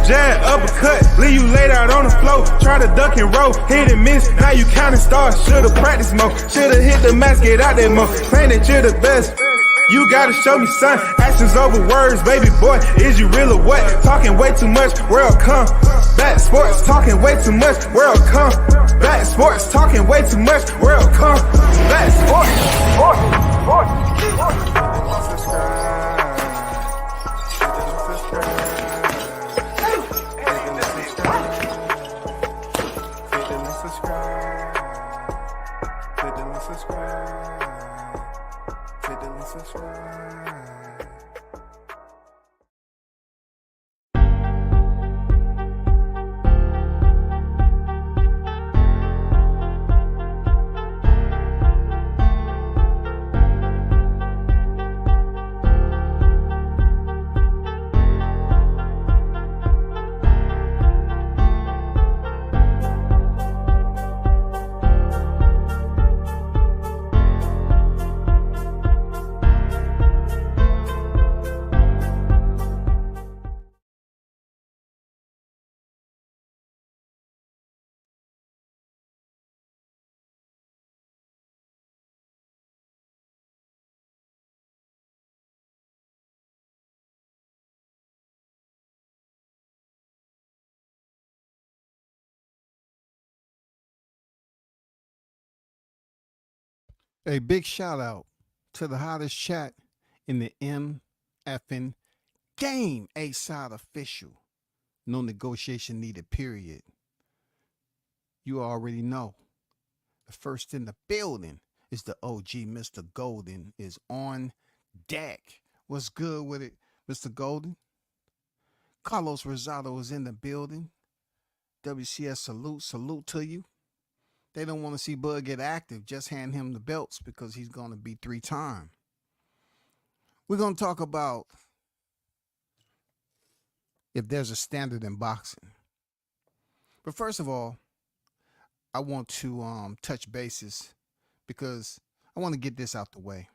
jab, uppercut, leave you laid out on the floor. Try to duck and roll, hit and miss, now you counting stars. Should've practiced more, should've hit the mask, get out there more. Claim that you're the best. You gotta show me, son. Actions over words, baby boy. Is you real or what? Talking way too much, world come. Back sports, talking way too much, world come. Back sports, talking way too much, world come. Back A big shout out to the hottest chat in the MFN game. A-side official. No negotiation needed, period. You already know. The first in the building is the OG. Mr. Golden is on deck. What's good with it, Mr. Golden? Carlos Rosado is in the building. WCS salute to you. They don't want to see Bud get active. Just hand him the belts because he's going to be 3-time. We're going to talk about if there's a standard in boxing. But first of all, I want to touch bases because I want to get this out the way.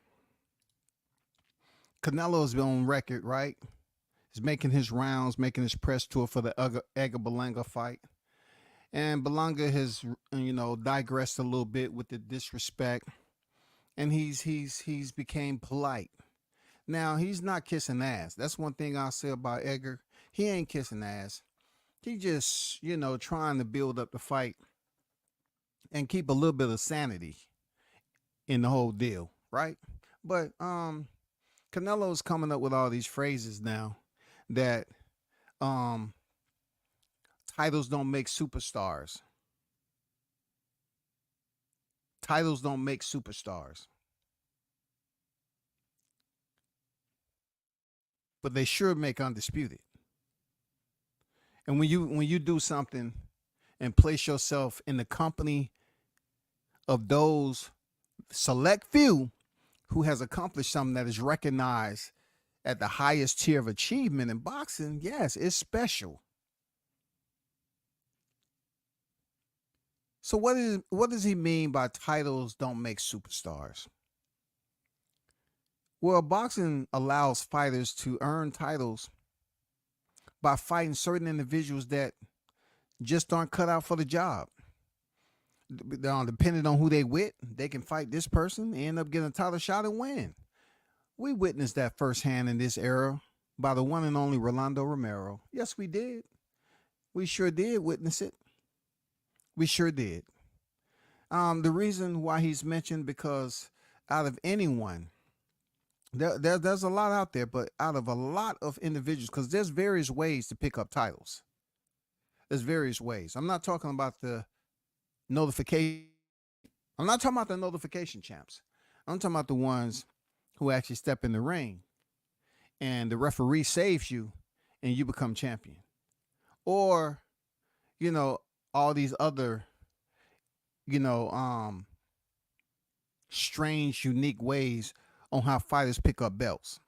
Canelo's been on record, right? He's making his rounds, making his press tour for the Edgar Berlanga fight. And Berlanga has, digressed a little bit with the disrespect, and he's became polite. Now, he's not kissing ass. That's one thing I'll say about Edgar. He ain't kissing ass. He just, trying to build up the fight and keep a little bit of sanity in the whole deal, right? But Canelo's coming up with all these phrases now that titles don't make superstars. Titles don't make superstars. But they sure make undisputed. And when you do something and place yourself in the company of those select few who has accomplished something that is recognized at the highest tier of achievement in boxing, yes, it's special. So what does he mean by titles don't make superstars? Well, boxing allows fighters to earn titles by fighting certain individuals that just aren't cut out for the job. Depending on who they with, they can fight this person, end up getting a title shot and win. We witnessed that firsthand in this era by the one and only Rolando Romero. Yes, we did. We sure did witness it. We sure did. The reason why he's mentioned, because out of anyone, there's a lot out there, but out of a lot of individuals, because there's various ways to pick up titles. There's various ways. I'm not talking about the notification. I'm not talking about the notification champs. I'm talking about the ones who actually step in the ring and the referee saves you and you become champion. Or, all these other, strange, unique ways on how fighters pick up belts.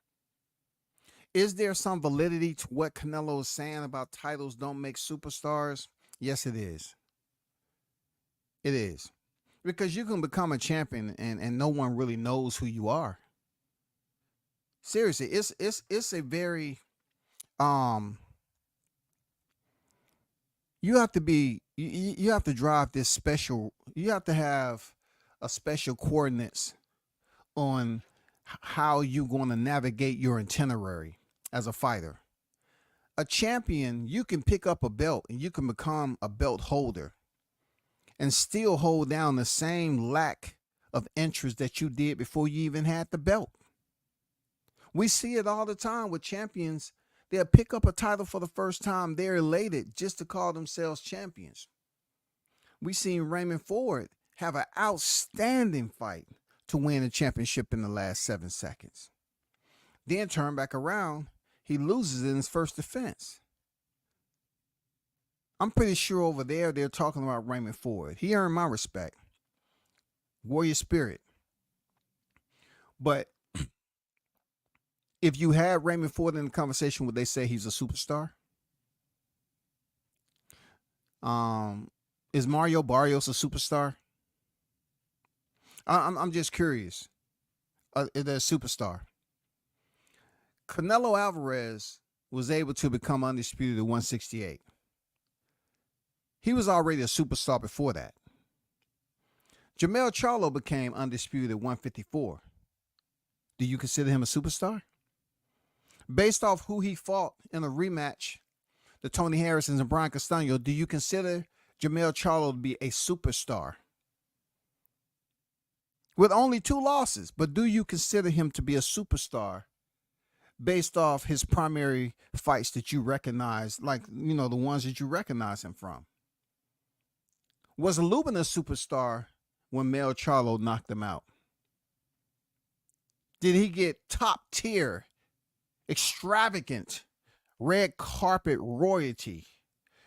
Is there some validity to what Canelo is saying about titles don't make superstars? Yes, it is. It is. Because you can become a champion and no one really knows who you are. Seriously, it's a very You have to be you have to drive this special. You have to have a special coordinates on how you're going to navigate your itinerary as a fighter. A champion, you can pick up a belt and you can become a belt holder and still hold down the same lack of interest that you did before you even had the belt. We see it all the time with champions. They'll pick up a title for the first time. They're elated just to call themselves champions. We seen Raymond Ford have an outstanding fight to win a championship in the last 7 seconds. Then turn back around, he loses in his first defense. I'm pretty sure over there they're talking about Raymond Ford. He earned my respect. Warrior spirit. But if you had Raymond Ford in the conversation, would they say he's a superstar? Is Mario Barrios a superstar? I'm just curious. Is there a superstar? Canelo Alvarez was able to become undisputed at 168. He was already a superstar before that. Jermell Charlo became undisputed at 154. Do you consider him a superstar? Based off who he fought in a rematch, the Tony Harrisons and Brian Castaño, do you consider Jermell Charlo to be a superstar? With only 2 losses, but do you consider him to be a superstar based off his primary fights that you recognize, like, you know, the ones that you recognize him from? Was Lubin a superstar when Mel Charlo knocked him out? Did he get top tier, extravagant, red carpet royalty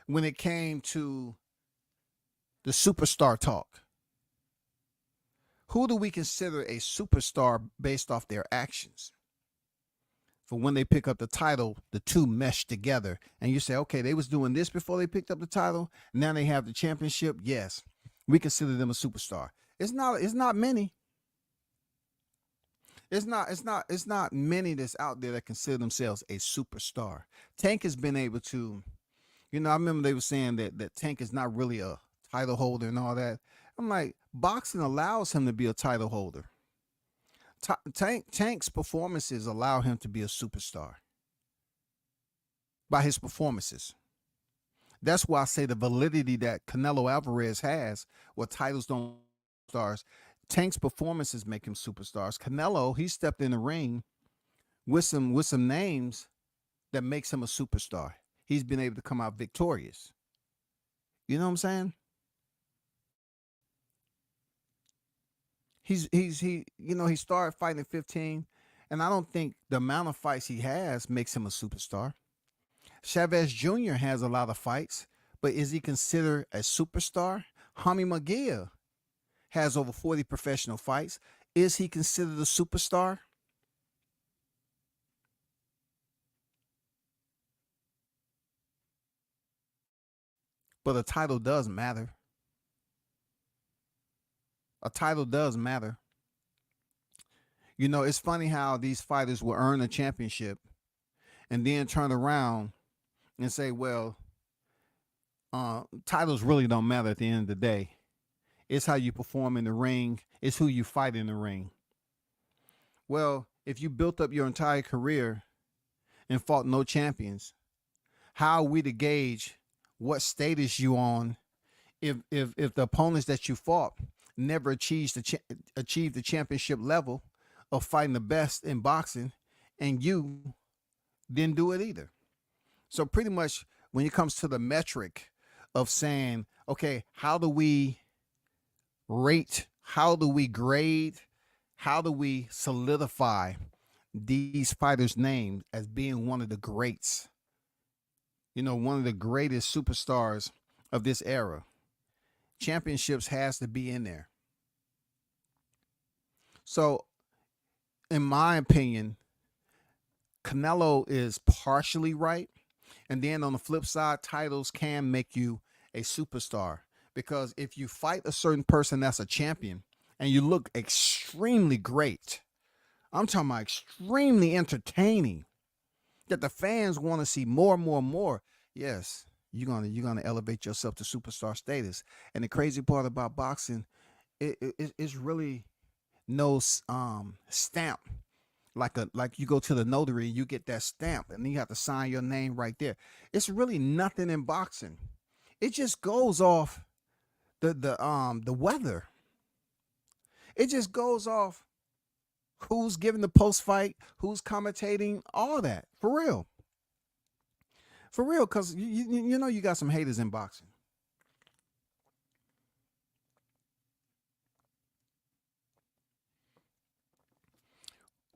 when it came to the superstar talk? Who do we consider a superstar based off their actions? For when they pick up the title, the two mesh together. And you say, okay, they was doing this before they picked up the title. Now they have the championship. Yes, we consider them a superstar. It's not many. It's not many that's out there that consider themselves a superstar. Tank has been able to, you know, I remember they were saying that Tank is not really a title holder and all that. I'm like, boxing allows him to be a title holder. Tank's performances allow him to be a superstar by his performances. That's why I say the validity that Canelo Alvarez has, what titles don't stars. Tank's performances make him superstars. Canelo, he stepped in the ring with some names that makes him a superstar. He's been able to come out victorious. You know what I'm saying? He started fighting at 15, and I don't think the amount of fights he has makes him a superstar. Chavez Jr. has a lot of fights, but is he considered a superstar? Jaime Munguia has over 40 professional fights. Is he considered a superstar? But a title does matter. A title does matter. You know, it's funny how these fighters will earn a championship and then turn around and say, well, titles really don't matter at the end of the day. It's how you perform in the ring. It's who you fight in the ring. Well, if you built up your entire career and fought no champions, how are we to gauge what status you on if the opponents that you fought never achieved the championship level of fighting the best in boxing, and you didn't do it either? So pretty much when it comes to the metric of saying, okay, how do we rate, how do we grade, how do we solidify these fighters' names as being one of the greats, you know, one of the greatest superstars of this era? Championships has to be in there. So, in my opinion, Canelo is partially right. And then on the flip side, titles can make you a superstar. Because if you fight a certain person that's a champion and you look extremely great, I'm talking about extremely entertaining, that the fans want to see more and more and more, yes, You're gonna elevate yourself to superstar status. And the crazy part about boxing, it's really no stamp. Like you go to the notary, you get that stamp, and then you have to sign your name right there. It's really nothing in boxing. It just goes off the weather. It just goes off who's giving the post fight, who's commentating, all that. For real. For real, because you know you got some haters in boxing.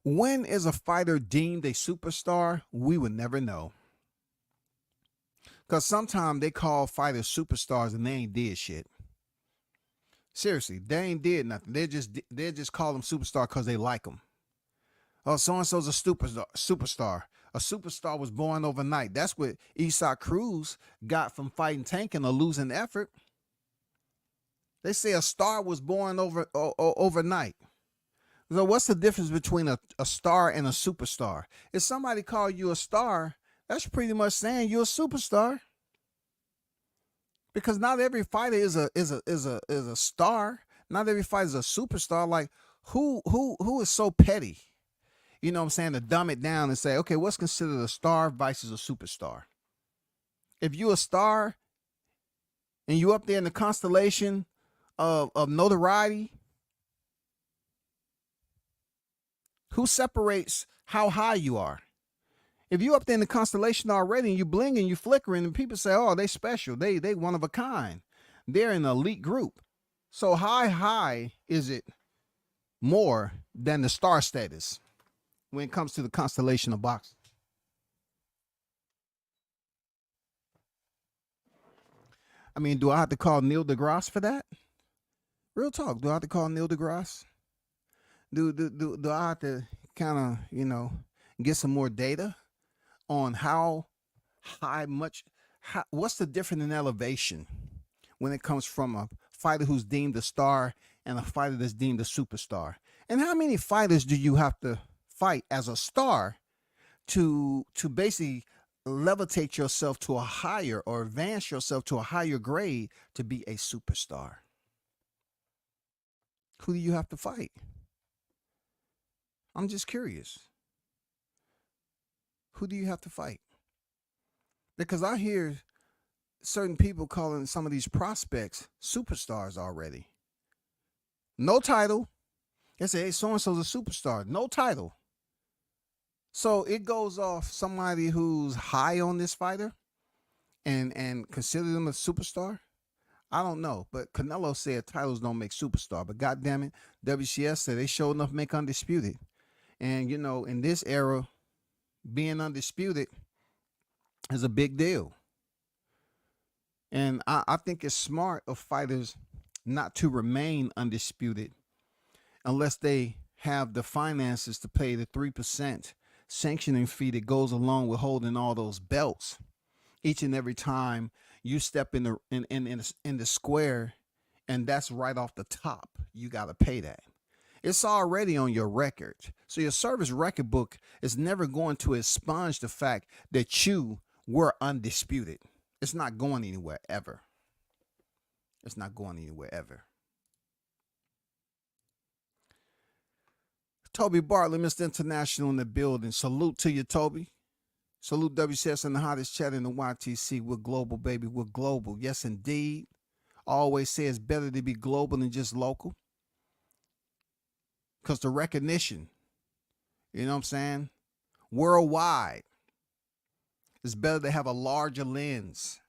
When is a fighter deemed a superstar? We would never know. Because sometimes they call fighters superstars and they ain't did shit. Seriously, they ain't did nothing. They just call them superstar because they like them. Oh, so and so's a superstar. Superstar. A superstar was born overnight. That's what Isaac Cruz got from fighting Tank in a losing effort. They say a star was born overnight. So what's the difference between a star and a superstar? If somebody call you a star, that's pretty much saying you're a superstar. Because not every fighter is a star. Not every fighter is a superstar. Like who is so petty? You know what I'm saying? To dumb it down and say, okay, what's considered a star versus a superstar? If you're a star and you up there in the constellation of notoriety, who separates how high you are? If you up there in the constellation already and you blinging, you flickering, and people say, oh, they special. They one of a kind. They're an elite group. So how high is it more than the star status when it comes to the constellation of boxing? I mean, do I have to call Neil deGrasse for that? Real talk. Do I have to call Neil deGrasse? Do I have to kind of, get some more data on how high what's the difference in elevation when it comes from a fighter who's deemed a star and a fighter that's deemed a superstar? And how many fighters do you have to fight as a star to basically levitate yourself to a higher or advance yourself to a higher grade to be a superstar? Who do you have to fight? I'm just curious. Who do you have to fight? Because I hear certain people calling some of these prospects superstars already. No title. They say, hey, so-and-so's a superstar. No title. So it goes off somebody who's high on this fighter and consider them a superstar. I don't know, but Canelo said titles don't make superstar. But goddamn it, WCS said they sure enough make undisputed. And in this era, being undisputed is a big deal. And I think it's smart of fighters not to remain undisputed unless they have the finances to pay the 3% sanctioning fee that goes along with holding all those belts each and every time you step in the square, and that's right off the top. You got to pay that. It's already on your record. So your service record book is never going to expunge the fact that you were undisputed. It's not going anywhere ever. It's not going anywhere ever. Toby Bartlett, Mr. International in the building. Salute to you, Toby. Salute WCS and the hottest chat in the YTC. We're global, baby. We're global. Yes, indeed. I always say it's better to be global than just local. Because the recognition, you know what I'm saying? Worldwide. It's better to have a larger lens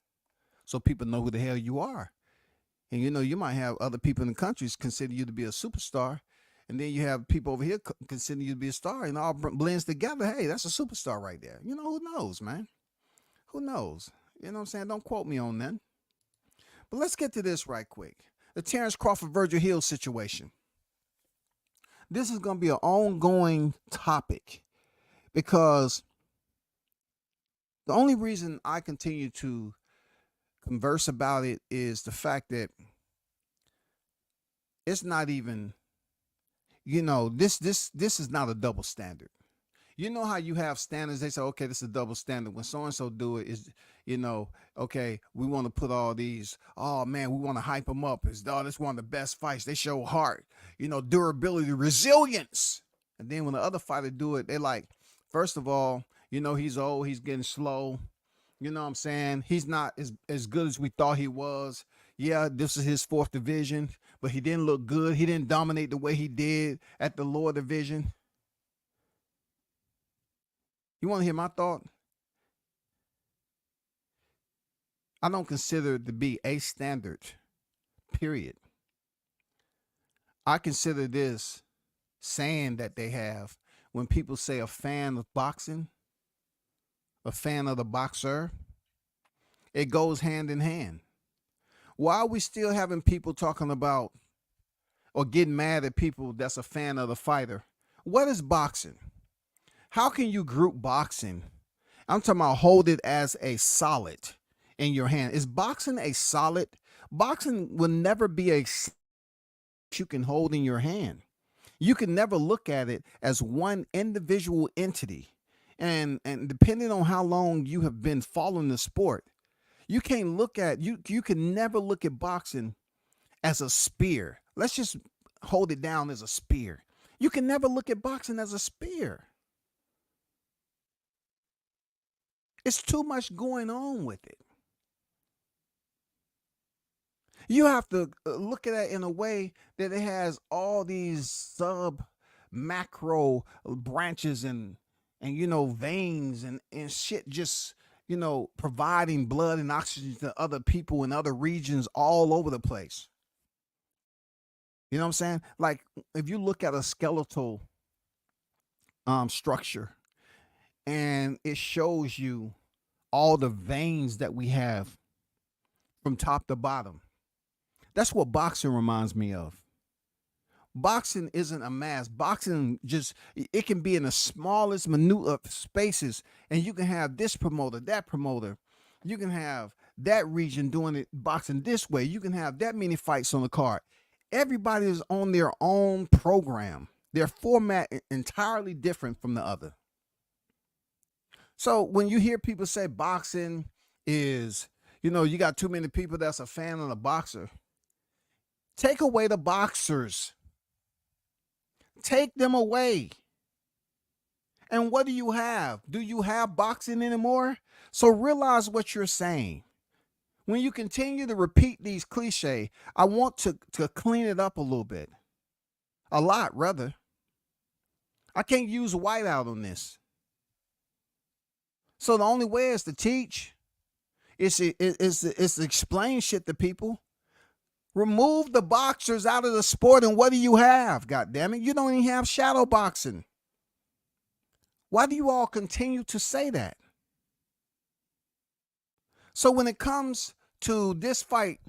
so people know who the hell you are. And you might have other people in the countries consider you to be a superstar. And then you have people over here consider you to be a star, and all blends together. Hey, that's a superstar right there. Who knows, man? Who knows? You know what I'm saying? Don't quote me on that. But let's get to this right quick. The Terrence Crawford, Virgil Hill situation. This is going to be an ongoing topic because the only reason I continue to converse about it is the fact that it's not even, this is not a double standard. You know how you have standards? They say, okay, this is a double standard. When so and so do it, is okay, we want to put all these. Oh man, we want to hype them up. It's this one of the best fights. They show heart, durability, resilience. And then when the other fighter do it, they like, first of all, he's old, he's getting slow. You know what I'm saying? He's not as good as we thought he was. Yeah, this is his fourth division, but he didn't look good. He didn't dominate the way he did at the lower division. You want to hear my thought? I don't consider it to be a standard, period. I consider this saying that they have when people say a fan of boxing, a fan of the boxer, it goes hand in hand. Why are we still having people talking about or getting mad at people that's a fan of the fighter? What is boxing? How can you group boxing? I'm talking about hold it as a solid in your hand. Is boxing a solid? Boxing will never be a you can hold in your hand. You can never look at it as one individual entity. And depending on how long you have been following the sport, you can't look at you can never look at boxing as a spear. Let's just hold it down as a spear. You can never look at boxing as a spear. It's too much going on with it. You have to look at it in a way that it has all these sub macro branches and veins and shit just providing blood and oxygen to other people in other regions all over the place. You know what I'm saying? Like if you look at a skeletal structure and it shows you all the veins that we have from top to bottom. That's what boxing reminds me of. Boxing isn't a mass. Boxing it can be in the smallest minute of spaces, and you can have this promoter, that promoter. You can have that region doing it boxing this way. You can have that many fights on the card. Everybody is on their own program. Their format entirely different from the other. So when you hear people say boxing is, you got too many people that's a fan of the boxer. Take away the boxers. Take them away. And what do you have? Do you have boxing anymore? So realize what you're saying. When you continue to repeat these cliches, I want to clean it up a little bit. A lot, rather. I can't use whiteout on this. So the only way is to teach, is to explain shit to people. Remove the boxers out of the sport, and what do you have? God damn it, you don't even have shadow boxing. Why do you all continue to say that? So when it comes to this fight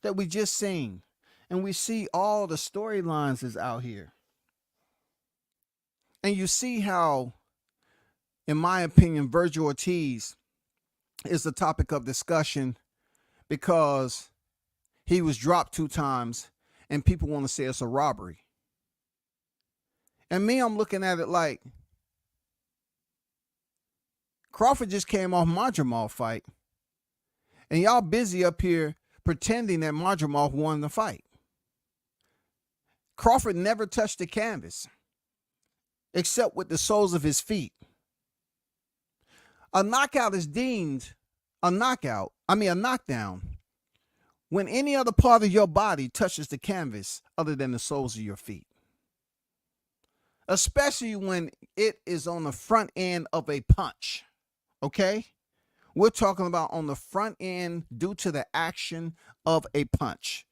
that we just seen, and we see all the storylines is out here, and you see how, in my opinion, Virgil Ortiz is the topic of discussion because he was dropped 2 times and people want to say it's a robbery. And me, I'm looking at it like Crawford just came off Madrimov fight. And y'all busy up here pretending that Madrimov won the fight. Crawford never touched the canvas except with the soles of his feet. A knockout is deemed a knockdown when any other part of your body touches the canvas other than the soles of your feet. Especially when it is on the front end of a punch. Okay? We're talking about on the front end due to the action of a punch.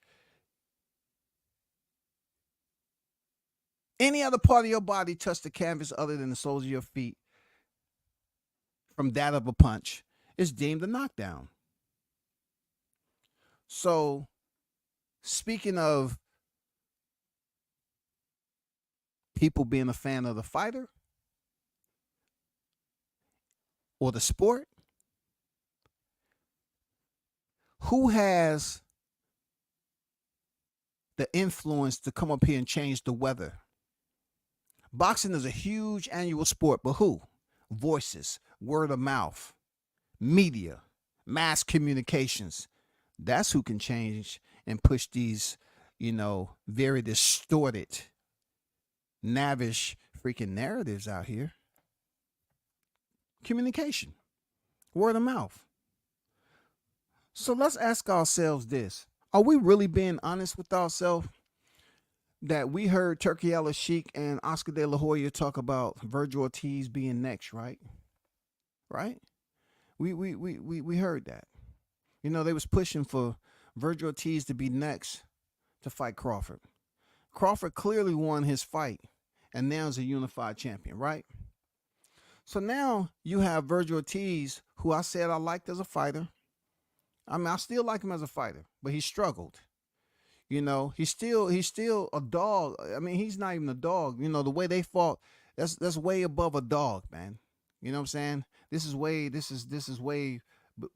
Any other part of your body touch the canvas other than the soles of your feet from that of a punch is deemed a knockdown. So, speaking of people being a fan of the fighter or the sport, who has the influence to come up here and change the weather? Boxing is a huge annual sport, but who? Voices, word of mouth, media, mass communications. That's who can change and push these, very distorted, navish freaking narratives out here. Communication, word of mouth. So let's ask ourselves this. Are we really being honest with ourselves? That we heard Turkey El Sheik and Oscar De La Hoya talk about Virgil Ortiz being next, right? Right? We heard that. They was pushing for Virgil Ortiz to be next to fight Crawford. Crawford clearly won his fight and now is a unified champion, right? So now you have Virgil Ortiz, who I said I liked as a fighter. I still like him as a fighter, but he struggled. He's still a dog. He's not even a dog. The way they fought, that's way above a dog, man. You know what I'm saying? This is way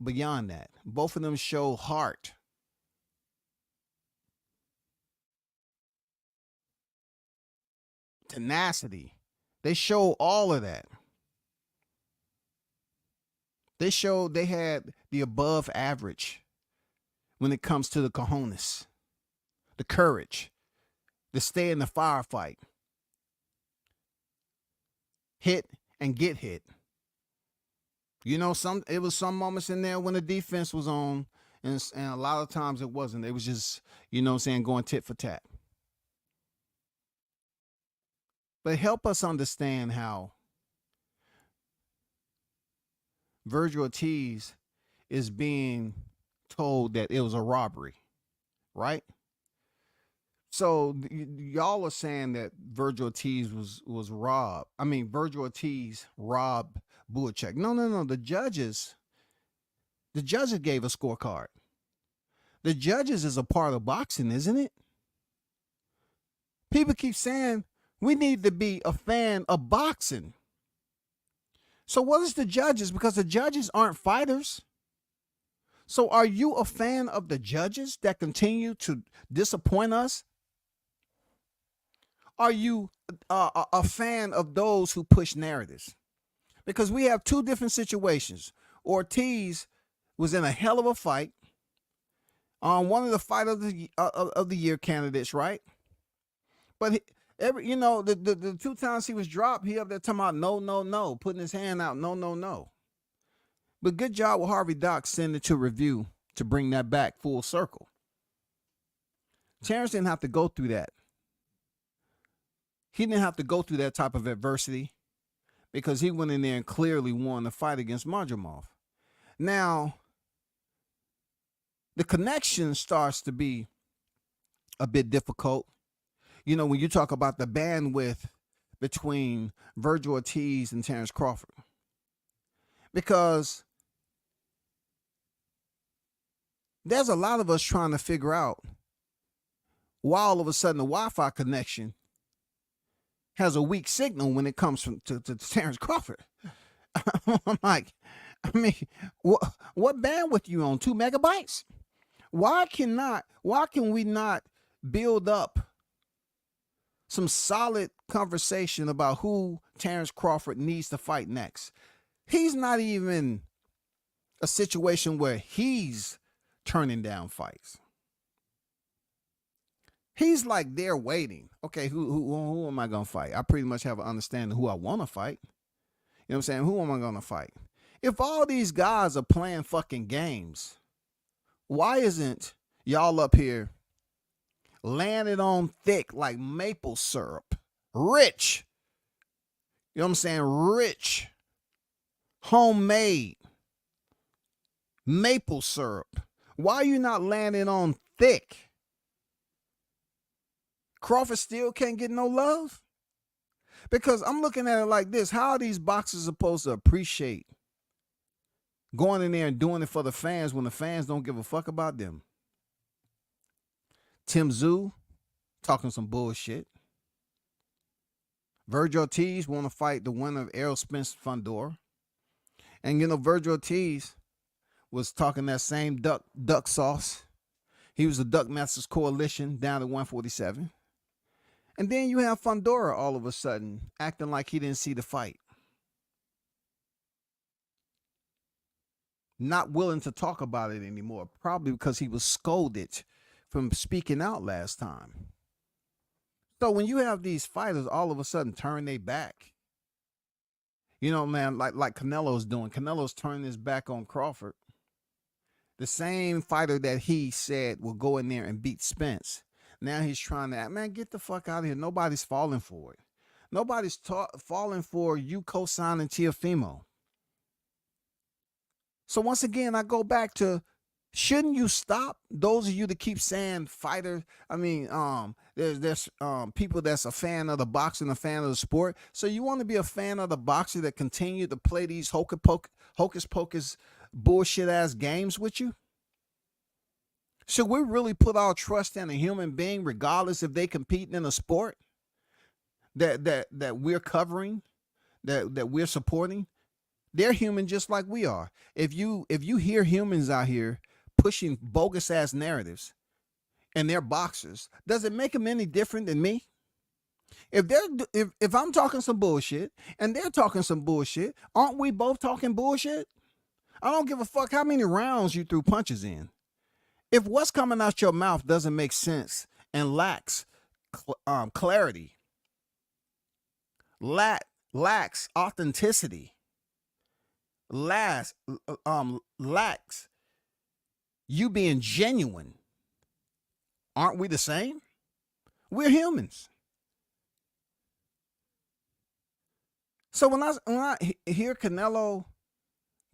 beyond that. Both of them show heart. Tenacity. They show all of that. They showed they had the above average when it comes to the cojones, the courage, to stay in the firefight, hit and get hit. It was some moments in there when the defense was on, and a lot of times it wasn't. It was just, going tit for tat. But help us understand how Virgil Ortiz is being told that it was a robbery, right? So y'all are saying that Virgil Ortiz was robbed. Virgil Ortiz robbed Buacek. No. The judges gave a scorecard. The judges is a part of boxing, isn't it? People keep saying we need to be a fan of boxing. So what is the judges? Because the judges aren't fighters. So are you a fan of the judges that continue to disappoint us? Are you a fan of those who push narratives? Because we have two different situations. Ortiz was in a hell of a fight on one of the fight of the year candidates, right? But the 2 times he was dropped, he up there talking about no, putting his hand out, no. But good job with Harvey Dock sending it to review to bring that back full circle. Terrence didn't have to go through that. He didn't have to go through that type of adversity because he went in there and clearly won the fight against Majumov. Now, the connection starts to be a bit difficult. When you talk about the bandwidth between Virgil Ortiz and Terrence Crawford. Because there's a lot of us trying to figure out why all of a sudden the Wi-Fi connection has a weak signal when it comes to Terrence Crawford. I'm like, what bandwidth you on? 2 megabytes? Why can we not build up some solid conversation about who Terrence Crawford needs to fight next? He's not even a situation where he's turning down fights. He's like they're waiting. Okay, who am I going to fight? I pretty much have an understanding of who I want to fight. You know what I'm saying? Who am I going to fight? If all these guys are playing fucking games, why isn't y'all up here laying it on thick like maple syrup? Rich. You know what I'm saying? Rich. Homemade. Maple syrup. Why are you not laying it on thick? Crawford still can't get no love? Because I'm looking at it like this. How are these boxers supposed to appreciate going in there and doing it for the fans when the fans don't give a fuck about them? Tim Tszyu talking some bullshit. Virgil Ortiz want to fight the winner of Errol Spence Fundora. And Virgil Ortiz was talking that same duck sauce. He was the Duck Masters Coalition down to 147. And then you have Fundora all of a sudden acting like he didn't see the fight. Not willing to talk about it anymore, probably because he was scolded from speaking out last time. So when you have these fighters all of a sudden turn their back, you know, man, like Canelo's doing. Canelo's turning his back on Crawford. The same fighter that he said will go in there and beat Spence. Now he's trying to, man, get the fuck out of here. Nobody's falling for it. Nobody's falling for you co-signing Teofimo. So once again, I go back to, shouldn't you stop those of you that keep saying fighters? I mean, there's people that's a fan of the boxing, a fan of the sport. So you want to be a fan of the boxer that continue to play these hocus pocus bullshit ass games with you? Should we really put our trust in a human being, regardless if they compete in a sport that we're covering, that we're supporting? They're human just like we are. If you hear humans out here pushing bogus ass narratives and they're boxers, does it make them any different than me? If I'm talking some bullshit and they're talking some bullshit, aren't we both talking bullshit? I don't give a fuck how many rounds you threw punches in. If what's coming out your mouth doesn't make sense and lacks clarity, lacks authenticity, lacks you being genuine, aren't we the same? We're humans. So when I hear Canelo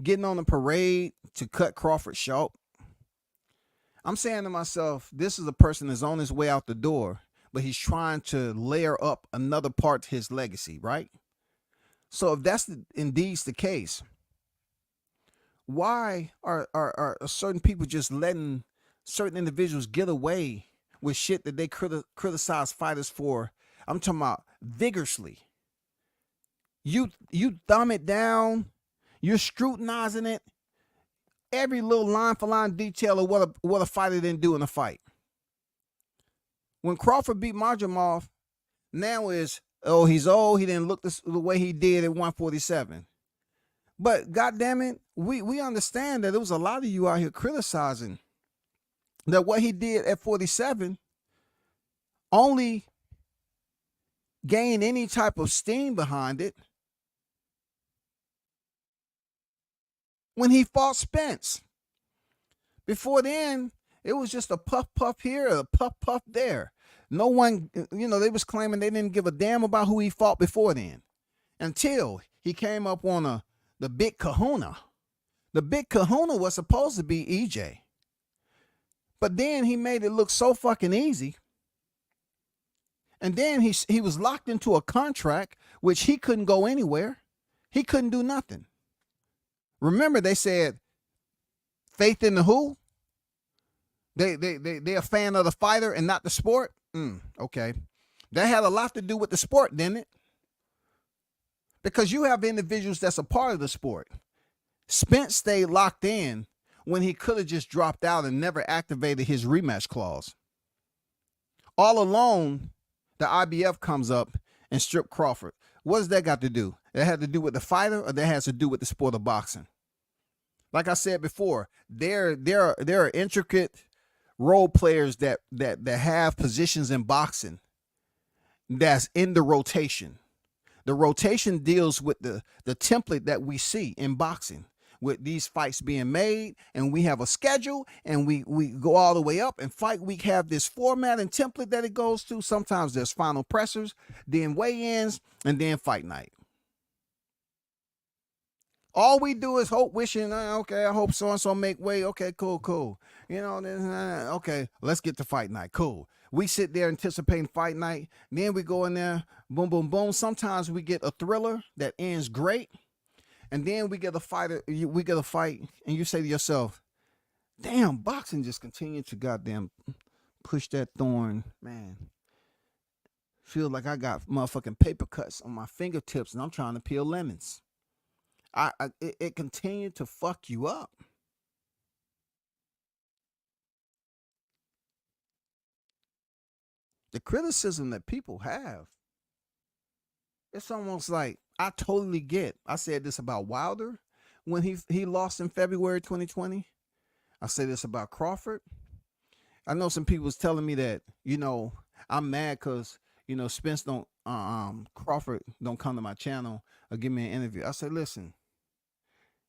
getting on the parade to cut Crawford short, I'm saying to myself, this is a person that's on his way out the door, but he's trying to layer up another part to his legacy, right? So if that's indeed the case, why are certain people just letting certain individuals get away with shit that they criticize fighters for? I'm talking about vigorously. You thumb it down, you're scrutinizing it, every little line for line detail of what a fighter didn't do in a fight. When Crawford beat Majumov, now is, oh, he's old, he didn't look the way he did at 147. But goddamn it, we understand that there was a lot of you out here criticizing that what he did at 47 only gained any type of steam behind it when he fought Spence. Before then, it was just a puff here, a puff there. No one, they was claiming they didn't give a damn about who he fought before then, until he came up on the big kahuna. The big kahuna was supposed to be EJ. But then he made it look so fucking easy. And then he was locked into a contract, which he couldn't go anywhere. He couldn't do nothing. Remember, they said, faith in the who? They're a fan of the fighter and not the sport? Okay. That had a lot to do with the sport, didn't it? Because you have individuals that's a part of the sport. Spence stayed locked in when he could have just dropped out and never activated his rematch clause. All alone, the IBF comes up and stripped Crawford. What does that got to do? That had to do with the fighter, or that has to do with the sport of boxing? Like I said before, there are intricate role players that have positions in boxing that's in the rotation. The rotation deals with the template that we see in boxing, with these fights being made, and we have a schedule, and we go all the way up, and fight week have this format and template that it goes to. Sometimes there's final pressers, then weigh-ins, and then fight night. All we do is hope, wishing, okay, I hope so-and-so make weight. Okay, cool. Okay, let's get to fight night. Cool. We sit there anticipating fight night. Then we go in there, boom, boom, boom. Sometimes we get a thriller that ends great. And then we get a fight, and you say to yourself, damn, boxing just continued to goddamn push that thorn, man. Feel like I got motherfucking paper cuts on my fingertips, and I'm trying to peel lemons. It continued to fuck you up. the criticism that people have, it's almost like I totally get. I said this about Wilder when he lost in February 2020. I say this about Crawford. I know some people was telling me that, I'm mad because, Spence don't Crawford don't come to my channel or give me an interview. I said, listen,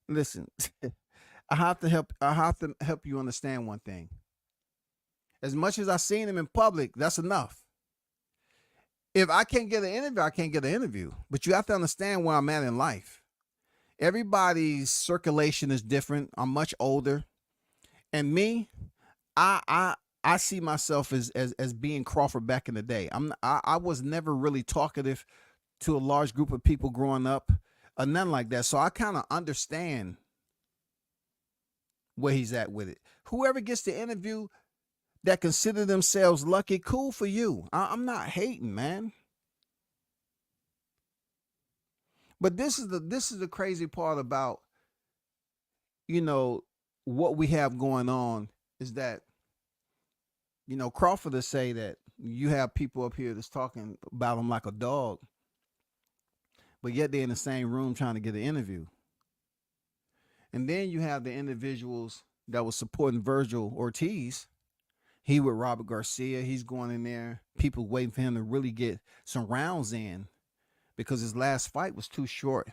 I have to help you understand one thing. As much as I seen him in public, that's enough. If I can't get an interview, I can't get an interview. But you have to understand where I'm at in life. Everybody's circulation is different. I'm much older. And me, I see myself as being Crawford back in the day. I was never really talkative to a large group of people growing up, or nothing like that. So I kind of understand where he's at with it. Whoever gets the interview that consider themselves lucky, cool for you. I'm not hating, man. But this is the crazy part about, what we have going on is that, Crawford will say that you have people up here that's talking about him like a dog, but yet they're in the same room trying to get an interview. And then you have the individuals that was supporting Virgil Ortiz. He with Robert Garcia. He's going in there. People waiting for him to really get some rounds in because his last fight was too short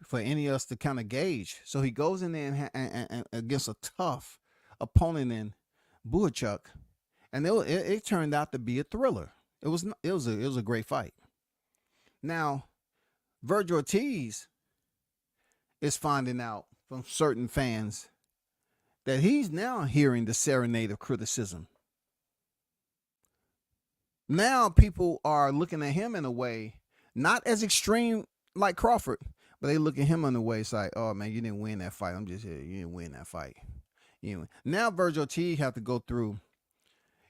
for any of us to kind of gauge. So he goes in there and against a tough opponent in Buachuk, and it turned out to be a thriller. It was a great fight. Now, Virgil Ortiz is finding out from certain fans that he's now hearing the serenade of criticism. Now people are looking at him in a way, not as extreme like Crawford, but they look at him in a way, it's like, oh man, you didn't win that fight. I'm just here. You didn't win that fight. Now Virgil T have to go through,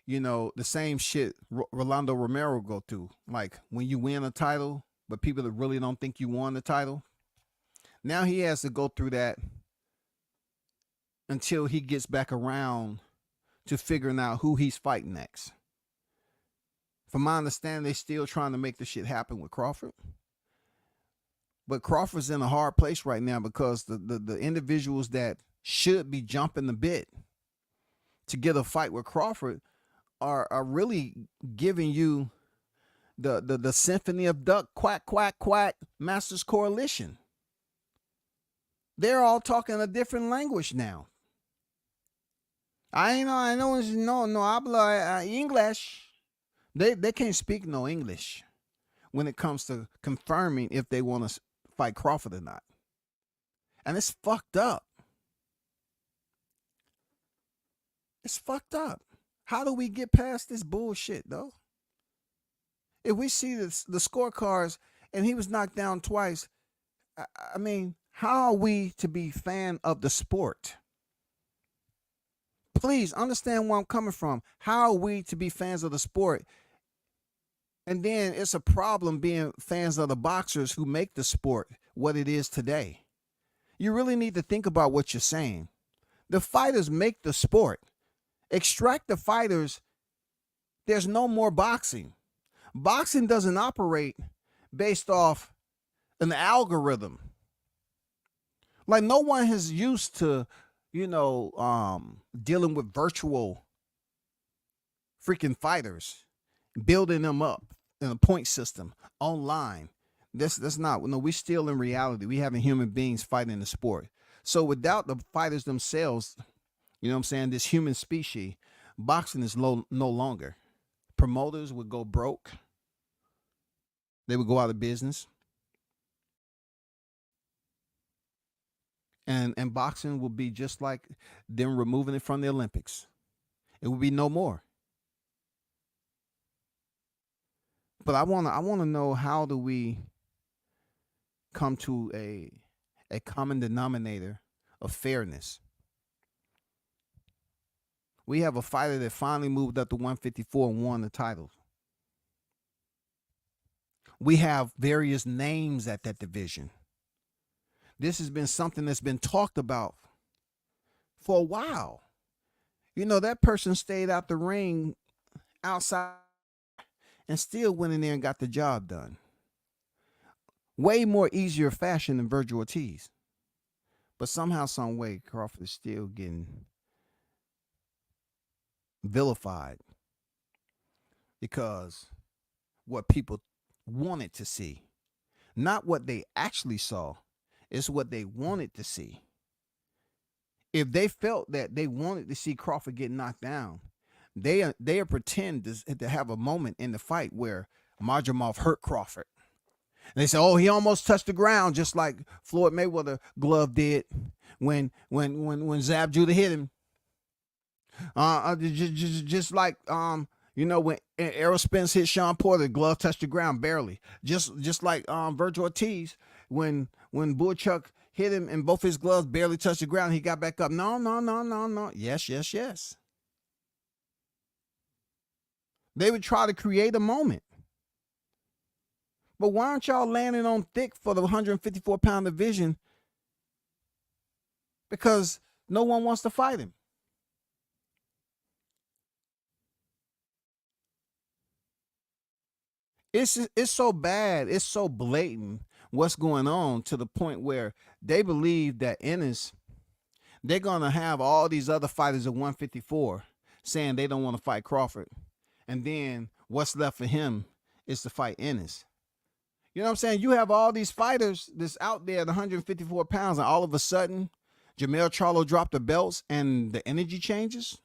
the same shit Rolando Romero go through. Like when you win a title, but people that really don't think you won the title. Now he has to go through that until he gets back around to figuring out who he's fighting next. From my understanding, they're still trying to make the shit happen with Crawford. But Crawford's in a hard place right now because the individuals that should be jumping the bit to get a fight with Crawford are really giving you the symphony of duck, quack, quack, quack, Masters Coalition. They're all talking a different language now. I know no habla English. They can't speak no English when it comes to confirming if they want to fight Crawford or not. And it's fucked up. It's fucked up. How do we get past this bullshit, though? If we see the scorecards and he was knocked down twice, I mean, how are we to be fan of the sport? Please understand where I'm coming from. How are we to be fans of the sport? And then it's a problem being fans of the boxers who make the sport what it is today. You really need to think about what you're saying. The fighters make the sport. Extract the fighters, there's no more boxing. Boxing doesn't operate based off an algorithm. Like no one is used to, dealing with virtual freaking fighters, building them up in a point system online. That's not, no, we still in reality. We having human beings fighting the sport. So without the fighters themselves, this human species, boxing is no longer. Promoters would go broke. They would go out of business. And boxing will be just like them removing it from the Olympics. It will be no more. But I wanna know, how do we come to a common denominator of fairness? We have a fighter that finally moved up to 154 and won the title. We have various names at that division. This has been something that's been talked about for a while. That person stayed out the ring outside and still went in there and got the job done. Way more easier fashion than Virgil Ortiz. But somehow, some way, Crawford is still getting vilified because what people wanted to see, not what they actually saw, is what they wanted to see. If they felt that they wanted to see Crawford get knocked down, they pretend to have a moment in the fight where Majamov hurt Crawford. And they say, "Oh, he almost touched the ground," just like Floyd Mayweather glove did when Zab Judah hit him. Just like when Errol Spence hit Sean Porter, the glove touched the ground barely. Just like Virgil Ortiz when Bullchuck hit him and both his gloves barely touched the ground, he got back up. No. Yes. They would try to create a moment. But why aren't y'all landing on thick for the 154-pound division? Because no one wants to fight him. It's so bad. It's so blatant what's going on to the point where they believe that Ennis, they're going to have all these other fighters at 154 saying they don't want to fight Crawford. And then what's left for him is to fight Ennis. You know what I'm saying? You have all these fighters that's out there at 154 pounds, and all of a sudden, Jermell Charlo dropped the belts and the energy changes.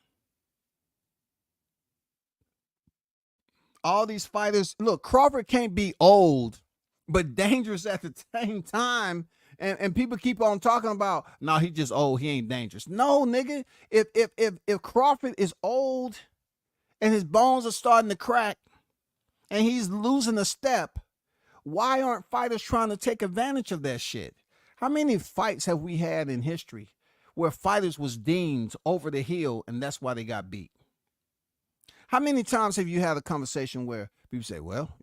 All these fighters, look, Crawford can't be old, but dangerous at the same time. And people keep on talking about, no, he just old, he ain't dangerous. No, nigga, if Crawford is old and his bones are starting to crack and he's losing a step, why aren't fighters trying to take advantage of that shit? How many fights have we had in history where fighters was deemed over the hill and that's why they got beat? How many times have you had a conversation where people say, well,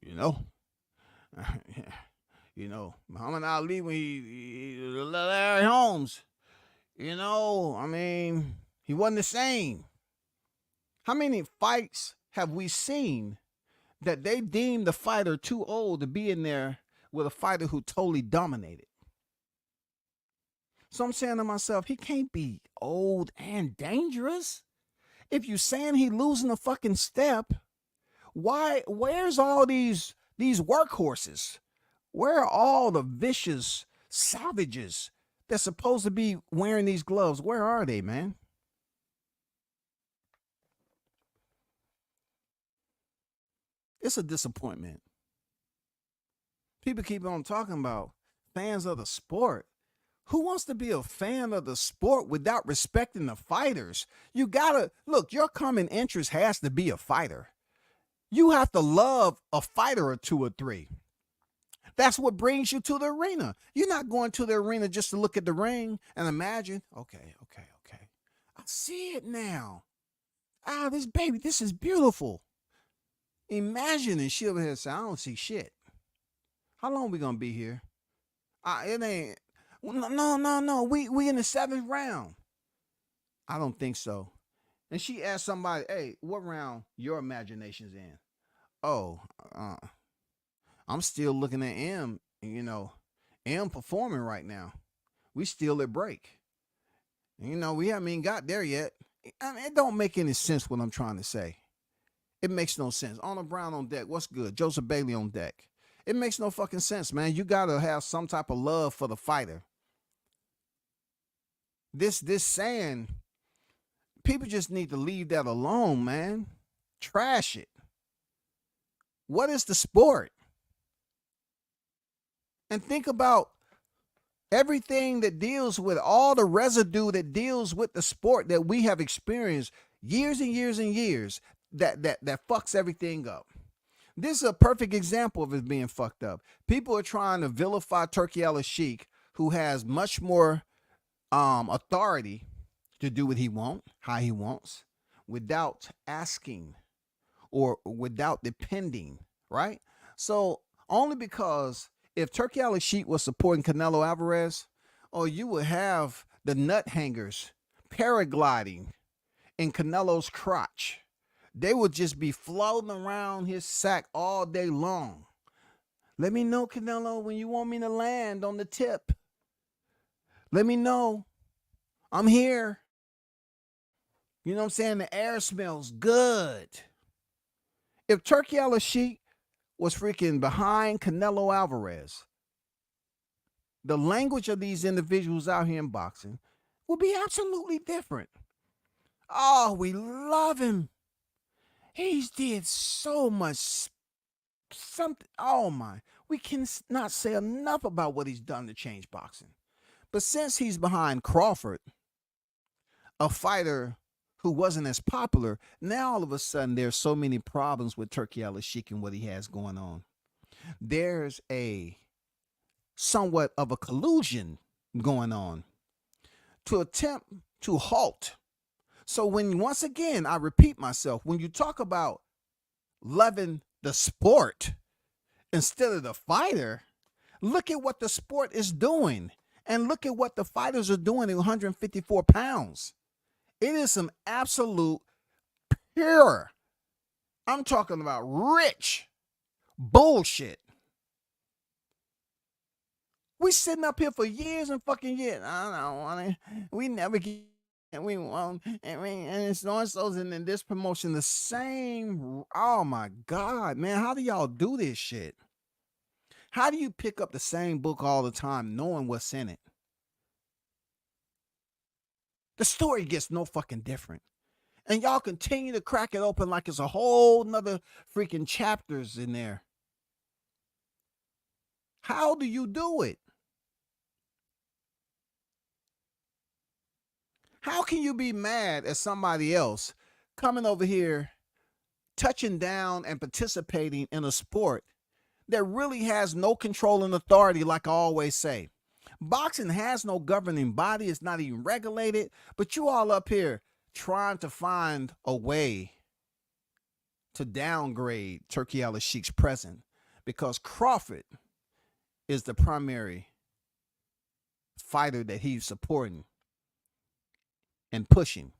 Muhammad Ali, when he Larry Holmes, he wasn't the same. How many fights have we seen that they deemed the fighter too old to be in there with a fighter who totally dominated? So I'm saying to myself, he can't be old and dangerous. If you saying he losing a fucking step, where's all these workhorses? Where are all the vicious savages that's supposed to be wearing these gloves? Where are they, man? It's a disappointment. People keep on talking about fans of the sport. Who wants to be a fan of the sport without respecting the fighters? You gotta, look, your common interest has to be a fighter. You have to love a fighter or two or three. That's what brings you to the arena. You're not going to the arena just to look at the ring and imagine, okay. I see it now. This baby, this is beautiful. Imagine, and she over here say, I don't see shit. How long we gonna be here? It ain't. No. We in the 7th round. I don't think so. And she asked somebody, hey, what round your imagination's in? Oh, I'm still looking at M, M performing right now. We still at break. We haven't even got there yet. It don't make any sense what I'm trying to say. It makes no sense. Arnold Brown on deck. What's good? Joseph Bailey on deck. It makes no fucking sense, man. You got to have some type of love for the fighter. This saying, people just need to leave that alone, man. Trash it. What is the sport? And think about everything that deals with all the residue that deals with the sport that we have experienced years and years and years that fucks everything up. This is a perfect example of it being fucked up. People are trying to vilify Turki Al-Sheikh, who has much more authority to do what he wants, how he wants, without asking or without depending, right? So only because if Turki Al-Sheikh was supporting Canelo Alvarez, you would have the nut hangers paragliding in Canelo's crotch, They would just be floating around his sack all day long. Let me know, Canelo, when you want me to land on the tip. Let me know. I'm here. You know what I'm saying? The air smells good. If Turkey Al-Sheikh was freaking behind Canelo Alvarez, the language of these individuals out here in boxing would be absolutely different. Oh, we love him. He's did so much something. Oh my, we can not say enough about what he's done to change boxing. But since he's behind Crawford, a fighter who wasn't as popular, now all of a sudden there's so many problems with Turkey Al-Sheikh and what he has going on. There's a somewhat of a collusion going on to attempt to halt. So when, once again, I repeat myself, when you talk about loving the sport instead of the fighter, look at what the sport is doing and look at what the fighters are doing at 154 pounds. It is some absolute pure, I'm talking about rich bullshit. We sitting up here for years and fucking years. I don't want it. We never get, and we won't. And it's so in this promotion the same. Oh my God, man, how do y'all do this shit? How do you pick up the same book all the time, knowing what's in it? The story gets no fucking different, and y'all continue to crack it open like it's a whole nother freaking chapters in there. How do you do it? How can you be mad at somebody else coming over here, touching down and participating in a sport that really has no control and authority, like I always say? Boxing has no governing body. It's not even regulated. But you all up here trying to find a way to downgrade Turkey Al-Sheikh's presence because Crawford is the primary fighter that he's supporting and pushing.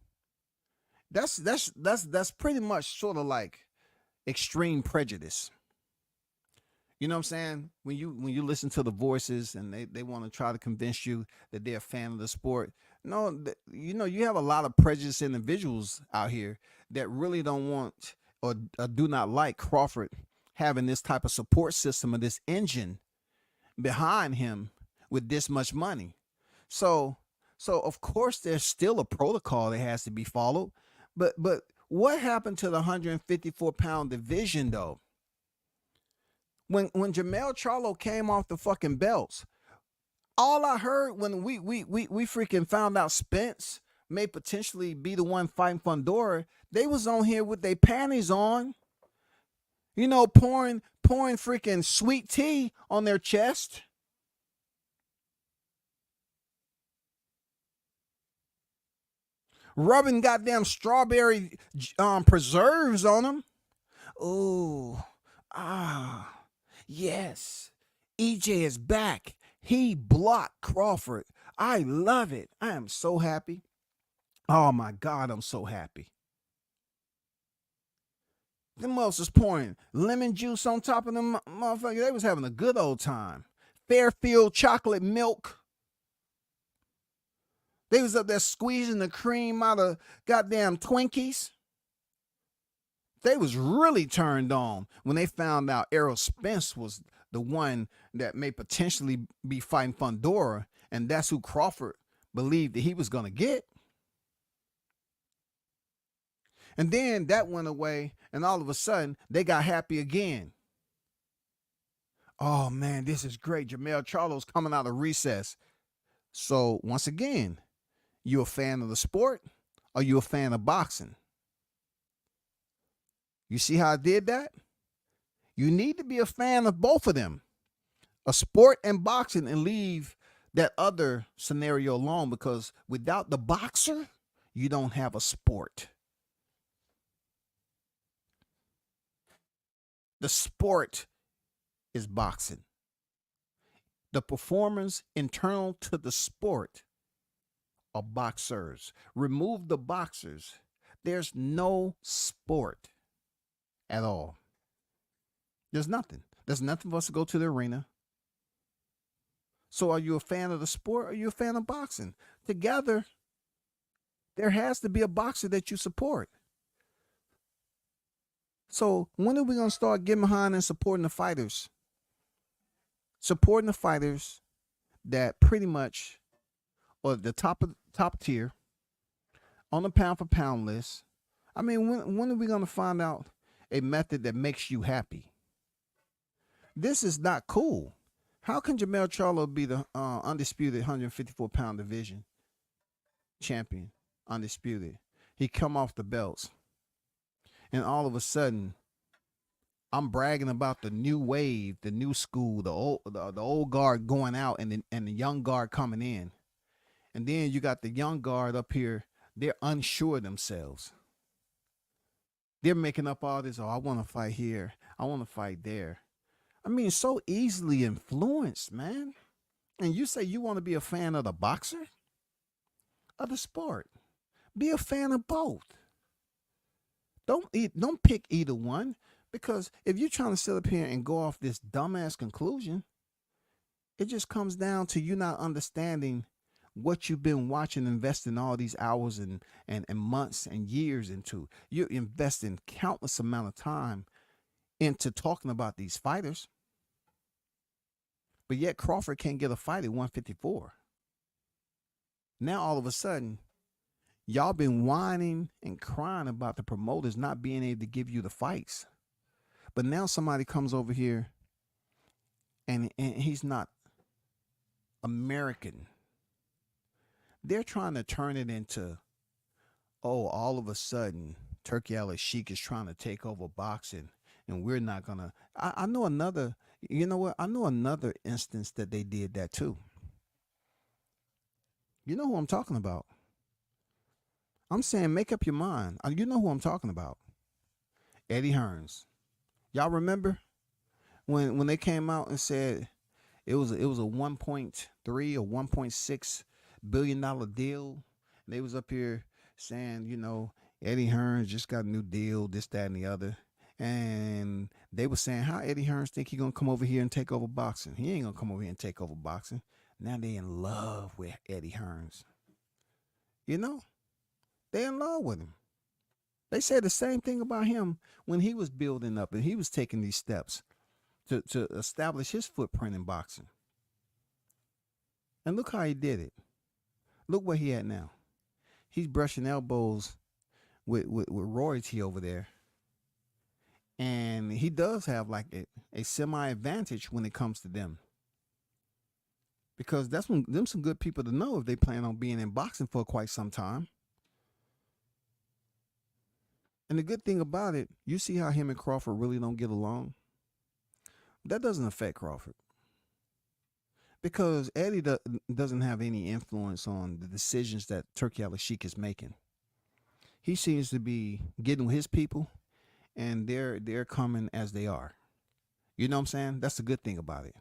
That's pretty much sort of like extreme prejudice. You know what I'm saying? When you listen to the voices and they want to try to convince you that they're a fan of the sport. No, you have a lot of prejudiced individuals out here that really don't want or do not like Crawford having this type of support system or this engine behind him with this much money. So of course there's still a protocol that has to be followed. But what happened to the 154-pound division though? When Jermell Charlo came off the fucking belts, all I heard when we freaking found out Spence may potentially be the one fighting Fundora, they was on here with their panties on, pouring freaking sweet tea on their chest. Rubbing goddamn strawberry preserves on them. Oh, yes. EJ is back. He blocked Crawford. I love it. I am so happy. Oh my God, I'm so happy. The most was pouring lemon juice on top of them motherfuckers. They was having a good old time. Fairfield chocolate milk. They was up there squeezing the cream out of goddamn Twinkies. They was really turned on when they found out Errol Spence was the one that may potentially be fighting Fundora, and that's who Crawford believed that he was going to get. And then that went away, and all of a sudden, they got happy again. Oh, man, this is great. Jermell Charlo's coming out of recess. So, once again, you a fan of the sport or you a fan of boxing? You see how I did that? You need to be a fan of both of them, a sport and boxing, and leave that other scenario alone, because without the boxer, you don't have a sport. The sport is boxing. The performers internal to the sport are boxers. Remove the boxers. There's no sport at all. There's nothing. There's nothing for us to go to the arena. So are you a fan of the sport or are you a fan of boxing? Together, there has to be a boxer that you support. So when are we going to start getting behind and supporting the fighters? Supporting the fighters that pretty much are the top tier on the pound for pound list. I mean, when are we going to find out a method that makes you happy? This is not cool. How can Jermell Charlo be the undisputed 154-pound division champion? Undisputed. He come off the belts. And all of a sudden, I'm bragging about the new wave, the new school, the old guard going out and the young guard coming in. And then you got the young guard up here. They're unsure of themselves. They're making up all this. Oh, I want to fight here. I want to fight there. I mean, so easily influenced, man. And you say you want to be a fan of the boxer? Of the sport. Be a fan of both. Don't pick either one, because if you're trying to sit up here and go off this dumbass conclusion, it just comes down to you not understanding what you've been watching, investing all these hours and months and years into. You're investing countless amount of time into talking about these fighters. But yet Crawford can't get a fight at 154. Now all of a sudden, y'all been whining and crying about the promoters not being able to give you the fights. But now somebody comes over here and he's not American. They're trying to turn it into, oh, all of a sudden, Turki Al-Sheikh is trying to take over boxing and we're not going to. I know another, you know what? I know another instance that they did that too. You know who I'm talking about. I'm saying make up your mind. You know who I'm talking about. Eddie Hearns. Y'all remember when they came out and said it was a 1.3 or 1.6 billion dollar deal? And they was up here saying, you know, Eddie Hearns just got a new deal, this, that, and the other. And they were saying, how Eddie Hearns think he gonna come over here and take over boxing? He ain't gonna come over here and take over boxing. Now they in love with Eddie Hearns. You know, they in love with him. They said the same thing about him when he was building up and he was taking these steps to establish his footprint in boxing. And look how he did it. Look where he at now. He's brushing elbows with royalty over there. And he does have like a semi-advantage when it comes to them. Because that's them some good people to know if they plan on being in boxing for quite some time. And the good thing about it, you see how him and Crawford really don't get along? That doesn't affect Crawford. Because Eddie doesn't have any influence on the decisions that Turki Al-Sheikh is making. He seems to be getting with his people, and they're coming as they are. You know what I'm saying? That's the good thing about it.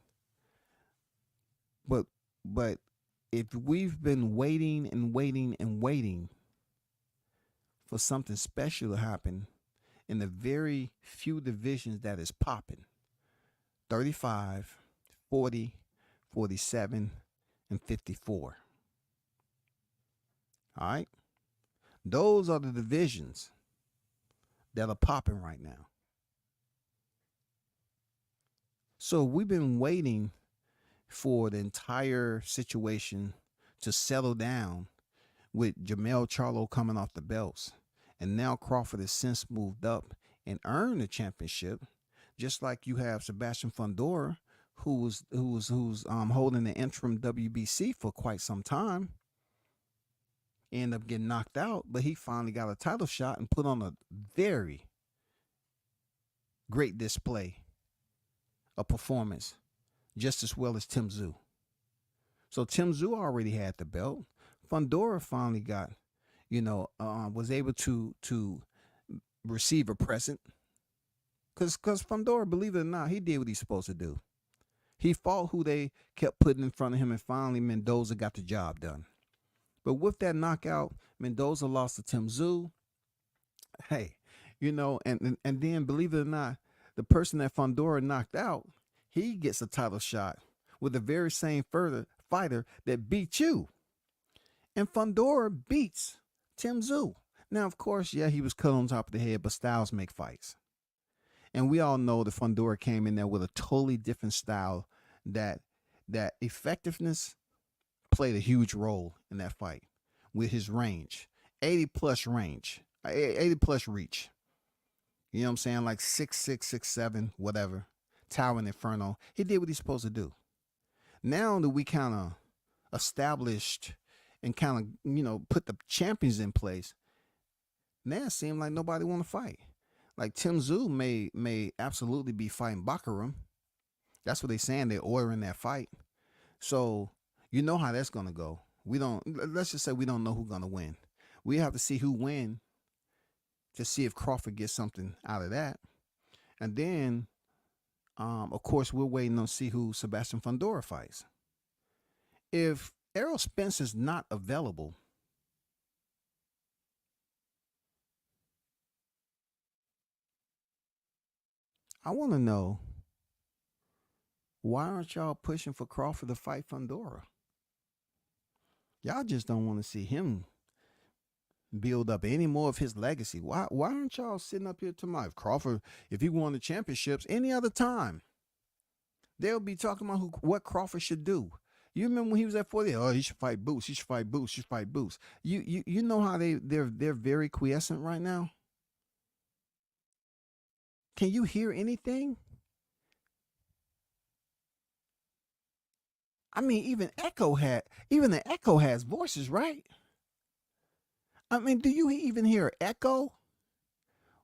But if we've been waiting and waiting and waiting for something special to happen in the very few divisions that is popping, 35, 40, 47, and 54. All right? Those are the divisions that are popping right now. So we've been waiting for the entire situation to settle down with Jermell Charlo coming off the belts. And now Crawford has since moved up and earned the championship, just like you have Sebastian Fundora, who's holding the interim WBC for quite some time. Ended up getting knocked out, but he finally got a title shot and put on a very great display of performance, just as well as Tim Tszyu. So Tim Tszyu already had the belt. Fundora finally got, was able to receive a present. Because Fundora, believe it or not, he did what he's supposed to do. He fought who they kept putting in front of him, and finally Mendoza got the job done. But with that knockout, Mendoza lost to Tim Tszyu. Hey, and then believe it or not, the person that Fundora knocked out, he gets a title shot with the very same further fighter that beat you. And Fundora beats Tim Zoo. Now, of course, yeah, he was cut on top of the head, but styles make fights. And we all know that Fundora came in there with a totally different style that effectiveness played a huge role in that fight with his range. 80 plus range. 80 plus reach. You know what I'm saying? Like 6'6", 6'7", whatever. Towering Inferno. He did what he's supposed to do. Now that we kind of established and kind of, put the champions in place, now it seems like nobody want to fight. Like Tim Zoo may absolutely be fighting Bakaram. That's what they're saying. They're ordering that fight. So you know how that's going to go. Let's just say we don't know who's going to win. We have to see who win to see if Crawford gets something out of that. And then, of course, we're waiting to see who Sebastian Fundora fights. If Errol Spence is not available, I want to know, why aren't y'all pushing for Crawford to fight Fundora? Y'all just don't want to see him build up any more of his legacy. Why aren't y'all sitting up here tomorrow? If Crawford, if he won the championships any other time, they'll be talking about what Crawford should do. You remember when he was at 40? Oh, he should fight Boots. He should fight Boots. He should fight Boots. You know how they're very quiescent right now. Can you hear anything? I mean, even the Echo has voices, right? I mean, do you even hear Echo?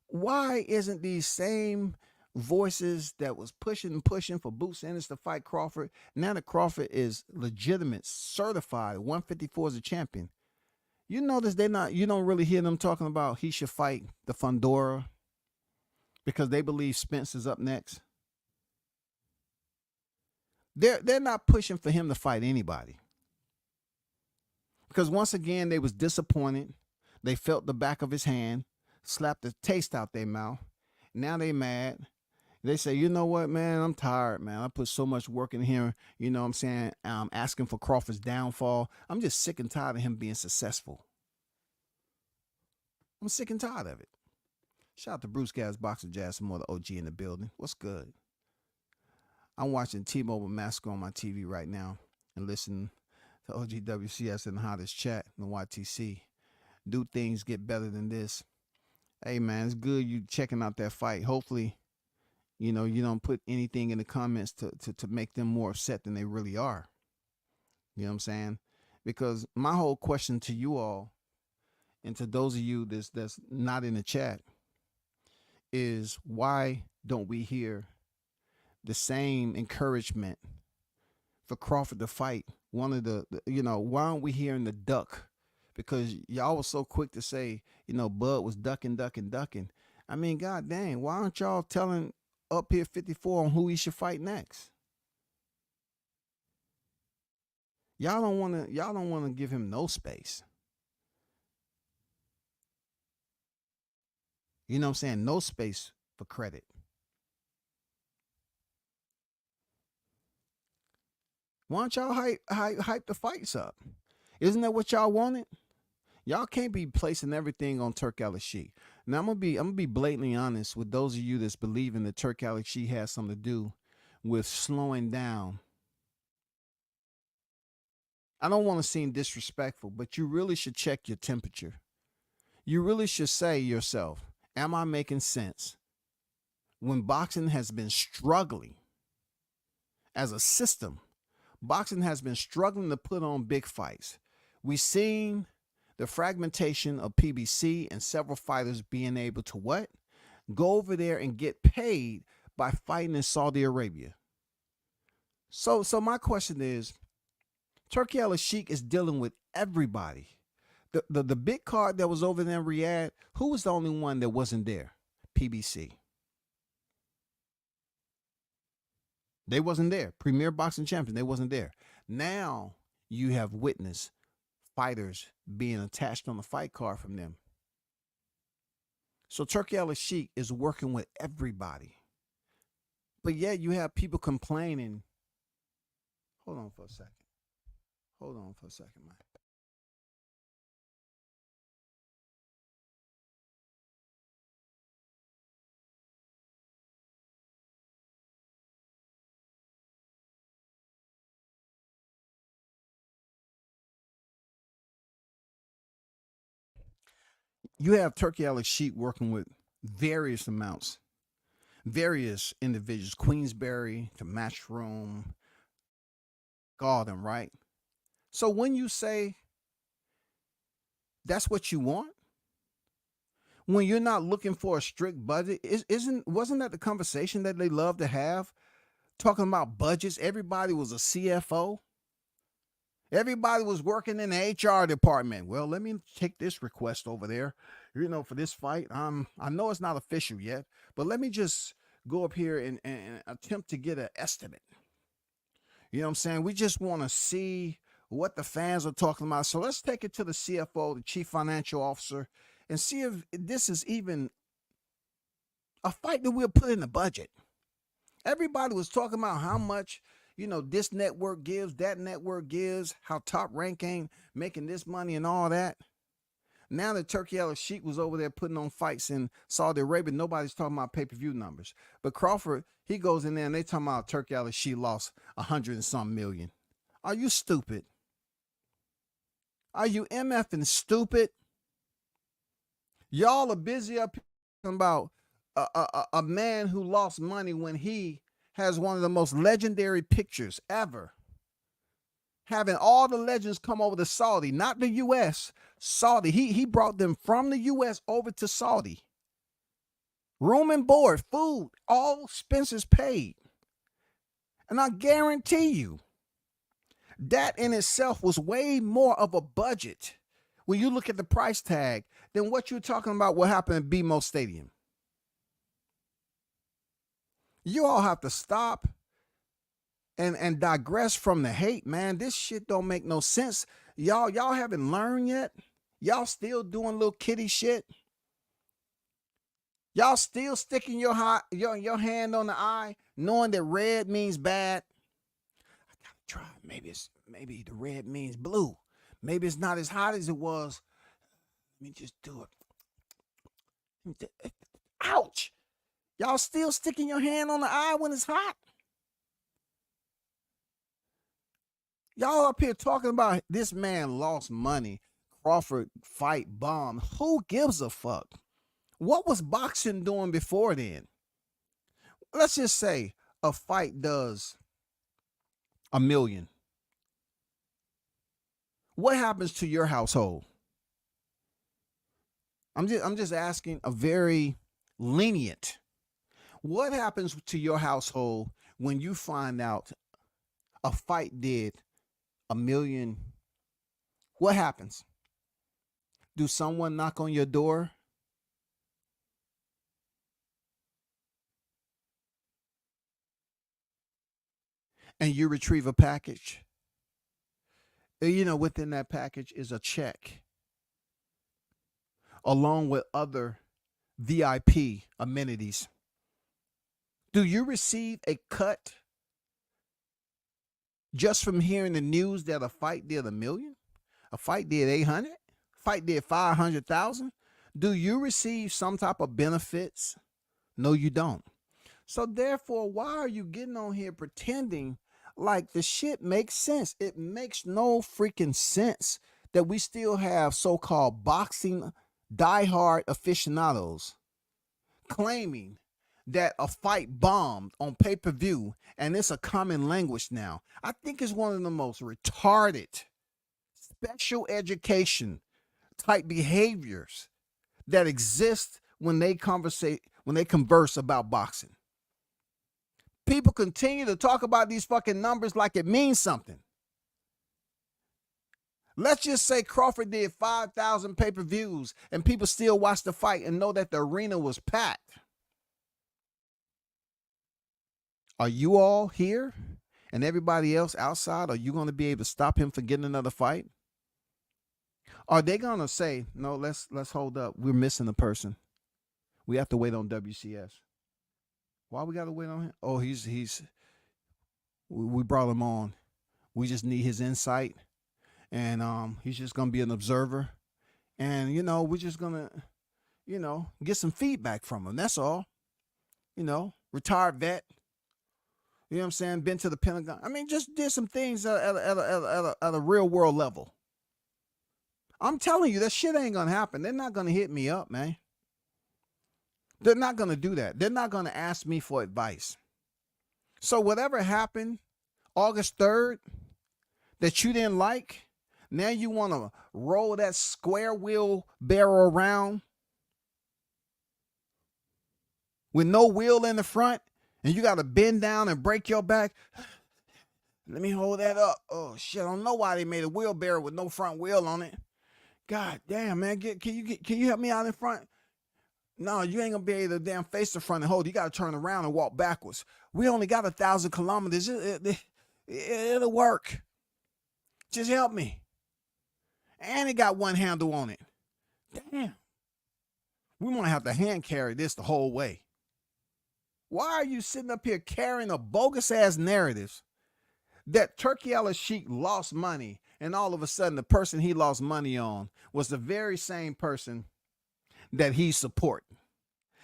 Why isn't these same voices that was pushing for Boots Ennis to fight Crawford, now that Crawford is legitimate, certified 154 as a champion? You notice you don't really hear them talking about he should fight the Fundora because they believe Spence is up next. They're not pushing for him to fight anybody. Because once again, they was disappointed. They felt the back of his hand, slapped the taste out their mouth. Now they mad. They say, you know what, man, I'm tired, man. I put so much work in here, you know what I'm saying? I'm asking for Crawford's downfall. I'm just sick and tired of him being successful. I'm sick and tired of it. Shout out to Bruce Gas, Boxer Jazz, some more the OG in the building. What's good? I'm watching T-Mobile Massacre on my TV right now and listening to OGWCS in the hottest chat in the YTC. Do things get better than this? Hey, man, it's good you checking out that fight. Hopefully, you don't put anything in the comments to make them more upset than they really are. You know what I'm saying? Because my whole question to you all and to those of you that's not in the chat is, why don't we hear the same encouragement for Crawford to fight one of why aren't we hearing the duck? Because y'all was so quick to say, Bud was ducking. I mean, god dang, why aren't y'all telling up here 54 on who he should fight next? Y'all don't want to give him no space. You know what I'm saying? No space for credit. Why don't y'all hype the fights up? Isn't that what y'all wanted? Y'all can't be placing everything on Turk Al-Sheikh. Now I'm gonna be blatantly honest with those of you that's believing that Turk Al-Sheikh has something to do with slowing down. I don't want to seem disrespectful, but you really should check your temperature. You really should say to yourself, am I making sense? When boxing has been struggling as a system, boxing has been struggling to put on big fights. We've seen the fragmentation of PBC and several fighters being able to what? Go over there and get paid by fighting in Saudi Arabia. So my question is, Turki Al-Sheikh is dealing with everybody. The big card that was over there in Riyadh, who was the only one that wasn't there? PBC. They wasn't there. Premier Boxing Champion, they wasn't there. Now you have witnessed fighters being attached on the fight card from them. So Turkey El Sheik is working with everybody. But yet you have people complaining. Hold on for a second. Hold on for a second, man. You have Turkey El Sheik working with various amounts, various individuals, Queensberry to Matchroom, Garden, right? So when you say that's what you want, when you're not looking for a strict budget, wasn't that the conversation that they love to have? Talking about budgets, everybody was a CFO. Everybody was working in the HR department. Well, let me take this request over there, for this fight. I know it's not official yet, but let me just go up here and attempt to get an estimate. You know what I'm saying? We just want to see what the fans are talking about. So let's take it to the CFO, the chief financial officer, and see if this is even a fight that we'll put in the budget. Everybody was talking about how much, this network gives, that network gives, how Top Rank ain't making this money and all that. Now that Turkey El Sheik was over there putting on fights in Saudi Arabia, nobody's talking about pay-per-view numbers. But Crawford, he goes in there and they talking about Turkey El Sheik lost 100 and some million. Are you stupid? Are you MFing stupid? Y'all are busy up talking about a man who lost money when he has one of the most legendary pictures ever. Having all the legends come over to Saudi, not the U.S., Saudi. He brought them from the U.S. over to Saudi. Room and board, food, all expenses paid. And I guarantee you, that in itself was way more of a budget when you look at the price tag than what you're talking about what happened at BMO Stadium. You all have to stop and digress from the hate, man. This shit don't make no sense. Y'all haven't learned yet. Y'all still doing little kitty shit. Y'all still sticking your hand on the eye, knowing that red means bad. I gotta try. Maybe the red means blue. Maybe it's not as hot as it was. Let me just do it. Ouch! Y'all still sticking your hand on the eye when it's hot? Y'all up here talking about this man lost money. Crawford fight bomb. Who gives a fuck? What was boxing doing before then? Let's just say a fight does $1 million. What happens to your household? I'm just asking a very lenient. What happens to your household when you find out a fight did $1 million? What happens? Do someone knock on your door? And you retrieve a package? Within that package is a check along with other VIP amenities. Do you receive a cut just from hearing the news that a fight did $1 million? A fight did 800? A fight did 500,000? Do you receive some type of benefits? No, you don't. So therefore, why are you getting on here pretending like the shit makes sense? It makes no freaking sense that we still have so-called boxing diehard aficionados claiming that a fight bombed on pay-per-view and it's a common language now. I think it's one of the most retarded special education type behaviors that exist when they converse about boxing. People continue to talk about these fucking numbers like it means something. Let's just say Crawford did 5,000 pay-per-views and people still watch the fight and know that the arena was packed. Are you all here and everybody else outside? Are you going to be able to stop him from getting another fight? Are they going to say, no, let's hold up. We're missing a person. We have to wait on WCS. Why we got to wait on him? Oh, we brought him on. We just need his insight, and he's just gonna be an observer, and we're just gonna get some feedback from him. That's all. Retired vet. You know what I'm saying? Been to the Pentagon. I mean, just did some things at a real world level. I'm telling you, that shit ain't gonna happen. They're not gonna hit me up, man. They're not gonna do that. They're not gonna ask me for advice. So whatever happened August 3rd that you didn't like, now you want to roll that square wheel barrel around with no wheel in the front, and you got to bend down and break your back. Let me hold that up. Oh, shit. I don't know why they made a wheelbarrow with no front wheel on it. God damn, man. Can you help me out in front? No, you ain't going to be able to damn face the front and hold. You got to turn around and walk backwards. We only got 1,000 kilometers. It'll work. Just help me. And it got one handle on it. Damn. We might have to hand carry this the whole way. Why are you sitting up here carrying a bogus ass narrative that Turkey al-Sheikh lost money, and all of a sudden the person he lost money on was the very same person that he supporting?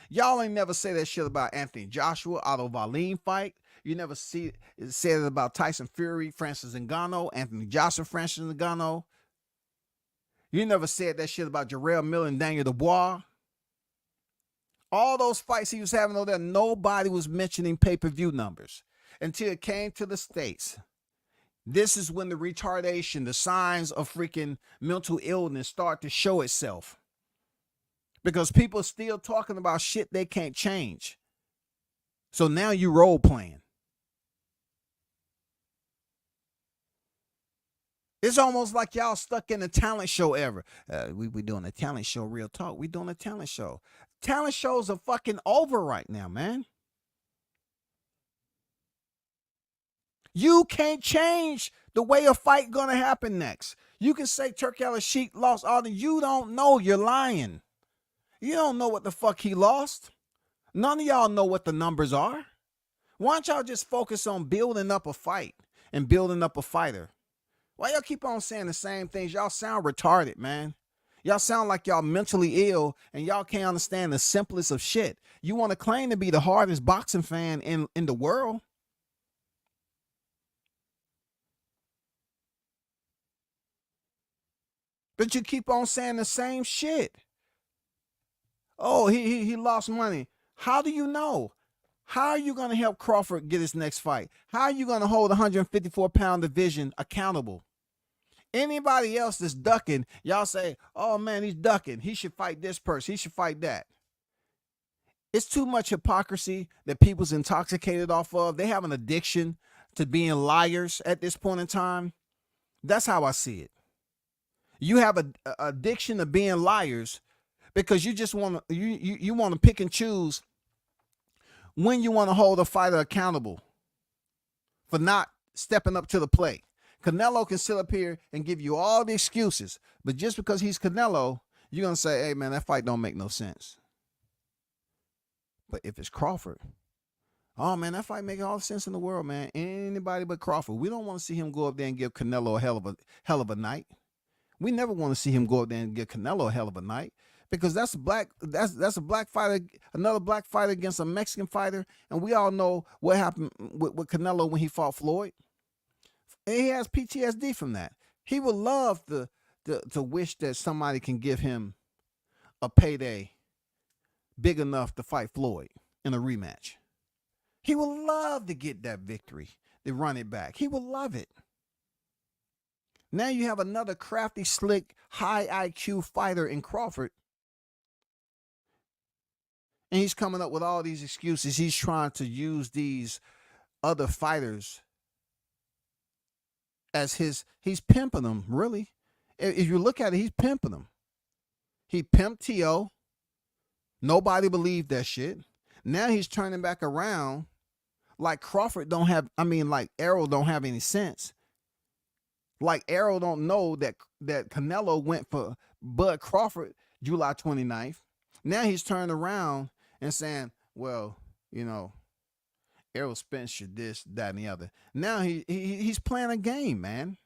Y'all ain't never say that shit about Anthony Joshua, Otto Wallin fight. You never said it about Tyson Fury, Francis Ngannou, Anthony Joshua, Francis Ngannou. You never said that shit about Jarrell Miller and Daniel Dubois. All those fights he was having over there, nobody was mentioning pay-per-view numbers until it came to the States. This is when the retardation, the signs of freaking mental illness start to show itself. Because people are still talking about shit they can't change. So now you role playing. It's almost like y'all stuck in a talent show era. We doing a talent show, real talk. We doing a talent show. Talent shows are fucking over right now, man. You can't change the way a fight gonna happen next. You can say Turkey al-Sheikh lost all the. You don't know. You're lying. You don't know what the fuck he lost. None of y'all know what the numbers are. Why don't y'all just focus on building up a fight and building up a fighter? Why y'all keep on saying the same things? Y'all sound retarded, man. Y'all sound like y'all mentally ill, and y'all can't understand the simplest of shit. You want to claim to be the hardest boxing fan in the world. But you keep on saying the same shit. Oh, he lost money. How do you know? How are you going to help Crawford get his next fight? How are you going to hold 154-pound division accountable? Anybody else that's ducking, y'all say, oh, man, he's ducking. He should fight this person. He should fight that. It's too much hypocrisy that people's intoxicated off of. They have an addiction to being liars at this point in time. That's how I see it. You have an addiction to being liars because you just want to you want to pick and choose when you want to hold a fighter accountable for not stepping up to the plate. Canelo can sit up here and give you all the excuses, but just because he's Canelo, you're going to say, hey, man, that fight don't make no sense. But if it's Crawford, oh, man, that fight make all the sense in the world, man. Anybody but Crawford. We don't want to see him go up there and give Canelo a hell of a night. We never want to see him go up there and give Canelo a hell of a night. Because that's a black fighter, another black fighter against a Mexican fighter, and we all know what happened with Canelo when he fought Floyd. And he has PTSD from that. He would love to wish that somebody can give him a payday big enough to fight Floyd in a rematch. He would love to get that victory, to run it back. He would love it. Now you have another crafty, slick, high IQ fighter in Crawford. And he's coming up with all these excuses. He's trying to use these other fighters as he's pimping them, really. If you look at it, he's pimping them. He pimped T.O. Nobody believed that shit. Now he's turning back around like Crawford like Errol don't have any sense. Like Errol don't know that Canelo went for Bud Crawford July 29th. Now he's turned around and saying, well, you know, Errol Spence should this, that, and the other. Now he's playing a game, man.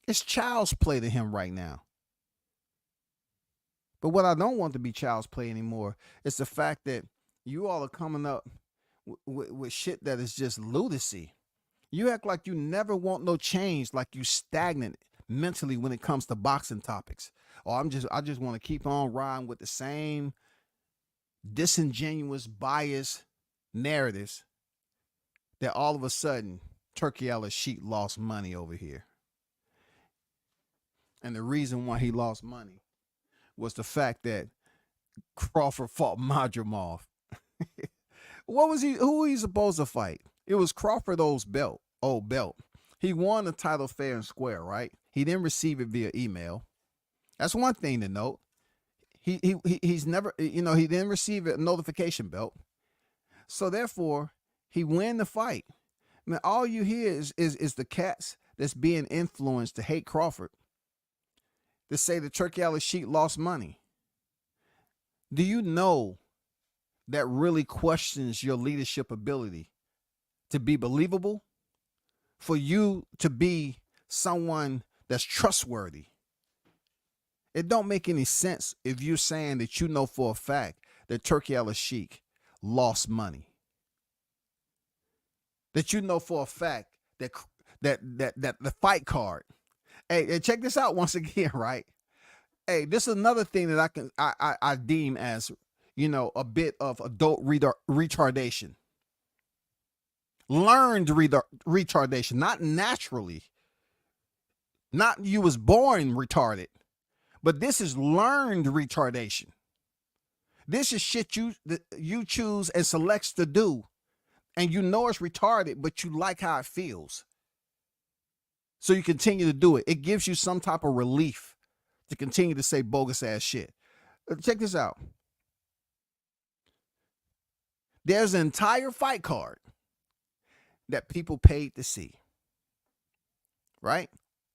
It's child's play to him right now. But what I don't want to be child's play anymore is the fact that you all are coming up with shit that is just lunacy. You act like you never want no change, like you stagnant mentally when it comes to boxing topics. Or I just want to keep on riding with the same disingenuous, biased narratives that all of a sudden Turkey Al-Sheikh lost money over here. And the reason why he lost money was the fact that Crawford fought Madrimov. What was he? Who was he supposed to fight? It was Crawford old belt. He won the title fair and square, right? He didn't receive it via email. That's one thing to note. He's never, he didn't receive a notification belt. So therefore, he win the fight. Now all you hear is the cats that's being influenced to hate Crawford, to say that Turkey Al-Sheikh lost money. Do you know that really questions your leadership ability to be believable? For you to be someone that's trustworthy. It don't make any sense if you're saying that you know for a fact that Turkey Al-Sheikh lost money. That you know for a fact that the fight card. Hey, check this out once again, right? Hey, this is another thing that I deem as, a bit of adult retardation. Learned retardation, not naturally. Not you was born retarded, but this is learned retardation. This is shit you choose and selects to do, and you know it's retarded, but you like how it feels. So you continue to do it. It gives you some type of relief to continue to say bogus ass shit. Check this out. There's an entire fight card that people paid to see. Right?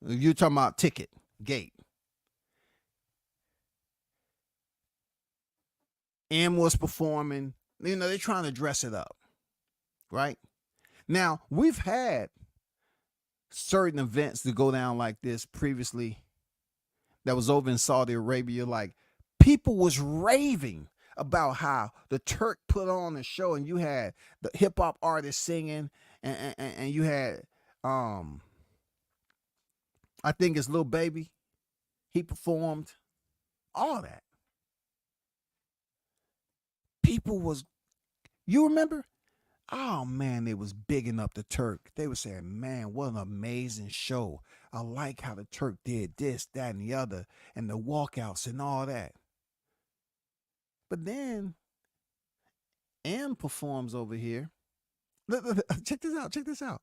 You're talking about ticket, gate. M was performing. They're trying to dress it up. Right? Now, we've had certain events to go down like this previously that was over in Saudi Arabia. Like, people was raving about how the Turk put on a show, and you had the hip hop artists singing, and you had I think it's Lil Baby. He performed. All that. People was, you remember? Oh man, they was bigging up the Turk. They were saying, man, what an amazing show. I like how the Turk did this, that, and the other, and the walkouts and all that. But then M performs over here. Look, check this out.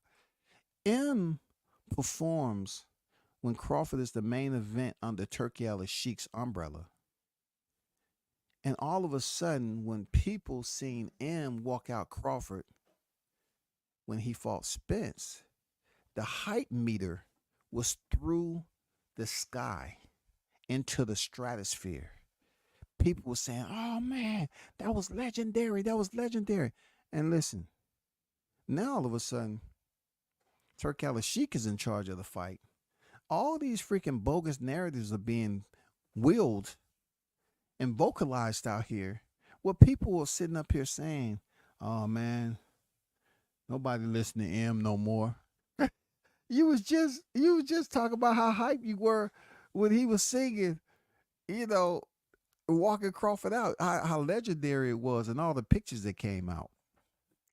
M performs when Crawford is the main event under Turkey Al-Sheikh's umbrella. And all of a sudden, when people seen M walk out Crawford when he fought Spence, the hype meter was through the sky into the stratosphere. People were saying, oh man, that was legendary. That was legendary. And listen, now all of a sudden, Turkey Al-Sheikh is in charge of the fight. All these freaking bogus narratives are being wheeled and vocalized out here, where people were sitting up here saying, oh man, nobody listening to M no more. You was just talking about how hype you were when he was singing, walking Crawford out, how legendary it was, and all the pictures that came out.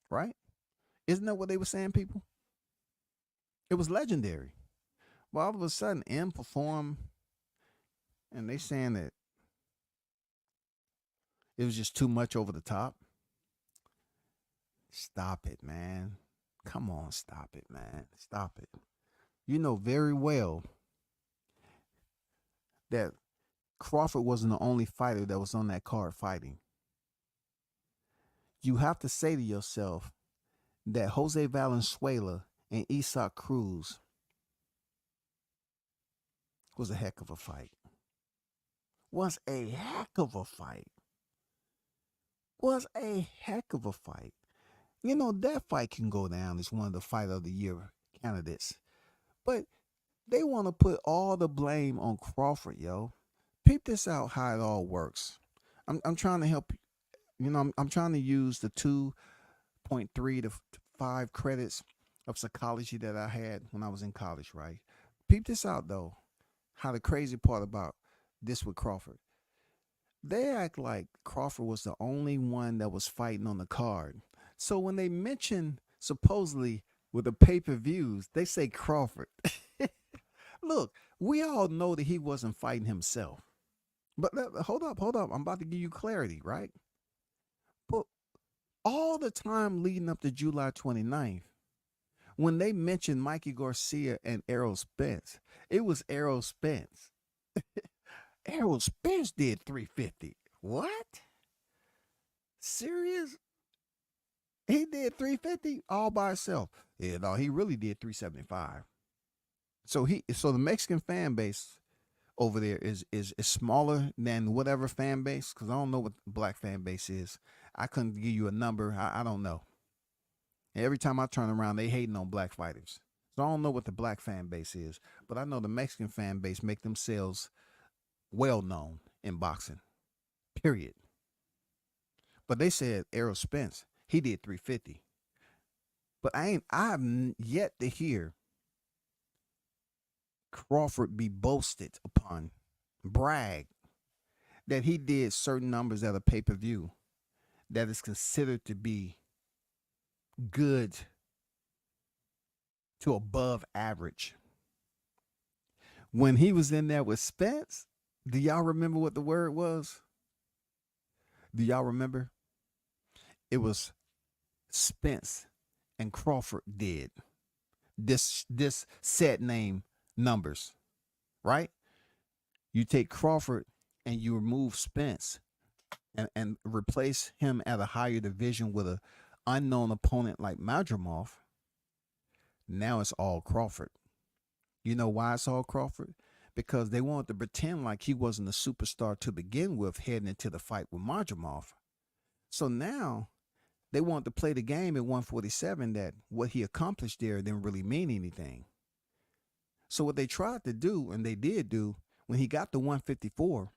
Right? Isn't that what they were saying, people? It was legendary. Well, all of a sudden, M performed, and they saying that it was just too much over the top. Stop it, man. Come on, stop it, man. Stop it. You know very well that Crawford wasn't the only fighter that was on that card fighting. You have to say to yourself that Jose Valenzuela and Isaac Cruz was a heck of a fight. was a heck of a fight. Was a heck of a fight. You know, that fight can go down as one of the fight of the year candidates. But they want to put all the blame on Crawford, yo. Peep this out how it all works. I'm trying to help you know, I'm trying to use the 2.3 to 5 credits of psychology that I had when I was in college, right? Peep this out though. How the crazy part about this with Crawford. They act like Crawford was the only one that was fighting on the card. So when they mention supposedly with the pay-per-views, they say Crawford. Look, we all know that he wasn't fighting himself. But hold up, hold up. I'm about to give you clarity, right? But all the time leading up to July 29th, when they mentioned Mikey Garcia and Errol Spence, it was Errol Spence. Errol Spence did 350. What? Serious? He did 350 all by himself. Yeah, no, he really did 375. So the Mexican fan base over there is smaller than whatever fan base, because I don't know what the black fan base is. I couldn't give you a number. I don't know. Every time I turn around, they hating on black fighters. So I don't know what the black fan base is, but I know the Mexican fan base make themselves well known in boxing. Period. But they said Errol Spence, he did 350. But I've yet to hear Crawford be boasted upon, brag that he did certain numbers at a pay-per-view that is considered to be good to above average. When he was in there with Spence, do y'all remember what the word was? Do y'all remember? It was Spence and Crawford did this set name numbers, right? You take Crawford and you remove Spence and replace him at a higher division with an unknown opponent like Madrimov. Now it's all Crawford. You know why it's all Crawford? Because they wanted to pretend like he wasn't a superstar to begin with heading into the fight with Madrimov. So now they want to play the game at 147 that what he accomplished there didn't really mean anything. So what they tried to do, and they did do, when he got to 154,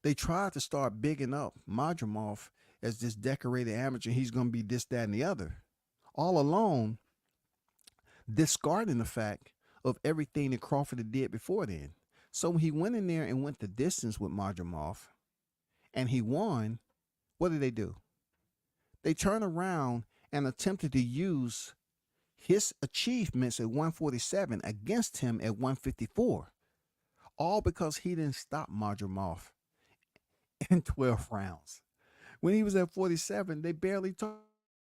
they tried to start bigging up Madrimov as this decorated amateur. He's going to be this, that, and the other. All alone, discarding the fact of everything that Crawford did before then. So when he went in there and went the distance with Madrimov and he won, what did they do? They turned around and attempted to use his achievements at 147 against him at 154. All because he didn't stop Madrimov in 12 rounds. When he was at 47, they barely talked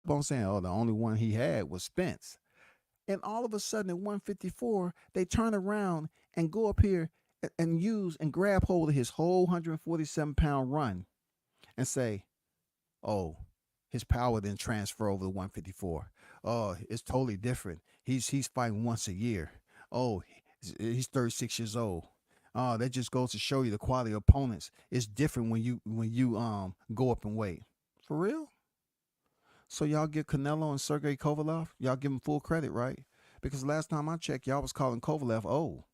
on saying, oh, the only one he had was Spence. And all of a sudden at 154, they turn around and go up here and use and grab hold of his whole 147-pound run and say, oh, his power didn't transfer over to 154. Oh, it's totally different. He's fighting once a year. Oh, he's 36 years old. Oh, that just goes to show you the quality of opponents. It's different when you go up in weight. For real? So y'all give Canelo and Sergey Kovalev, y'all give them full credit, right? Because last time I checked, y'all was calling Kovalev old.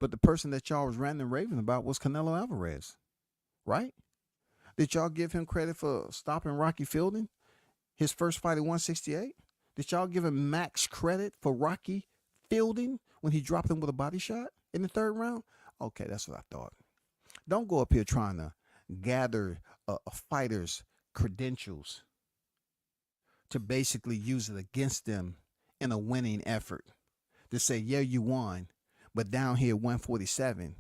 But the person that y'all was ranting and raving about was Canelo Alvarez, right? Did y'all give him credit for stopping Rocky Fielding, his first fight at 168? Did y'all give him max credit for Rocky Fielding when he dropped him with a body shot in the third round? Okay, that's what I thought. Don't go up here trying to gather a fighter's credentials to basically use it against them in a winning effort. To say, yeah, you won, but down here 147,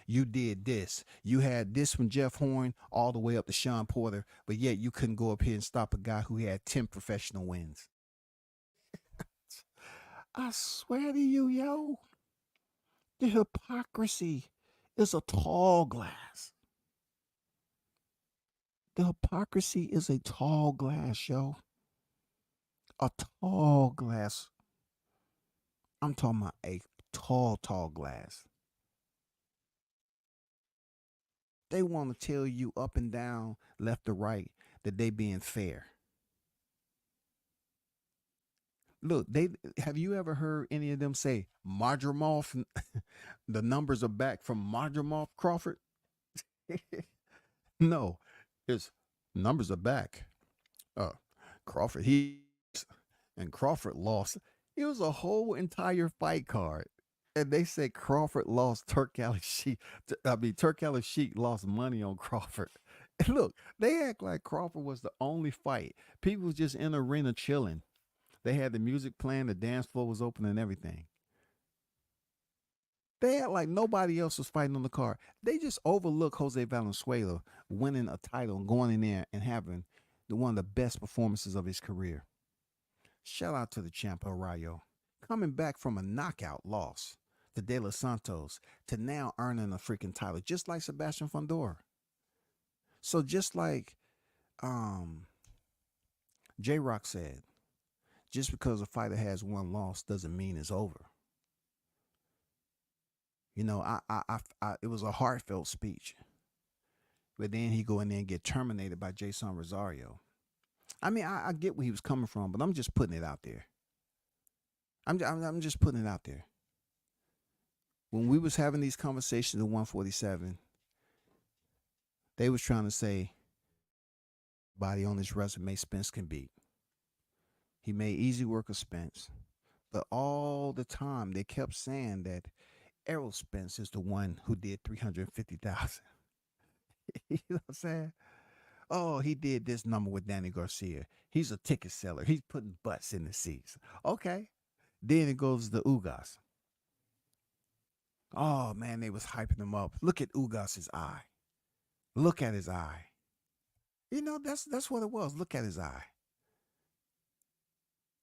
you did this. You had this from Jeff Horn all the way up to Sean Porter, but yet you couldn't go up here and stop a guy who had 10 professional wins. I swear to you, yo, the hypocrisy is a tall glass. The hypocrisy is a tall glass, yo. A tall glass. I'm talking about a tall glass. They want to tell you up and down, left to right, that they being fair. Look, they have you ever heard any of them say Mardramoff? The numbers are back from Mardramoff Crawford. No, it's numbers are back. Uh, Crawford and Crawford lost. It was a whole entire fight card. And they said Crawford lost Turk Alley Sheik. Turk Alley Sheik lost money on Crawford. And look, they act like Crawford was the only fight. People was just in the arena chilling. They had the music playing, the dance floor was open and everything. They act like nobody else was fighting on the card. They just overlook Jose Valenzuela winning a title and going in there and having one of the best performances of his career. Shout out to the champ El Rayo. Coming back from a knockout loss to De Los Santos to now earning a freaking title, just like Sebastian Fundora. So just like J-Rock said, just because a fighter has one loss doesn't mean it's over. You know, it was a heartfelt speech. But then he go in there and get terminated by Jason Rosario. I mean, I get where he was coming from, but I'm just putting it out there. I'm just putting it out there. When we was having these conversations at 147, they was trying to say, body on his resume Spence can beat. He made easy work of Spence. But all the time they kept saying that Errol Spence is the one who did 350,000. You know what I'm saying? Oh, he did this number with Danny Garcia. He's a ticket seller. He's putting butts in the seats. Okay. Then it goes to Ugas. Oh man, they was hyping him up. Look at Ugas's eye. Look at his eye. You know, that's what it was. Look at his eye.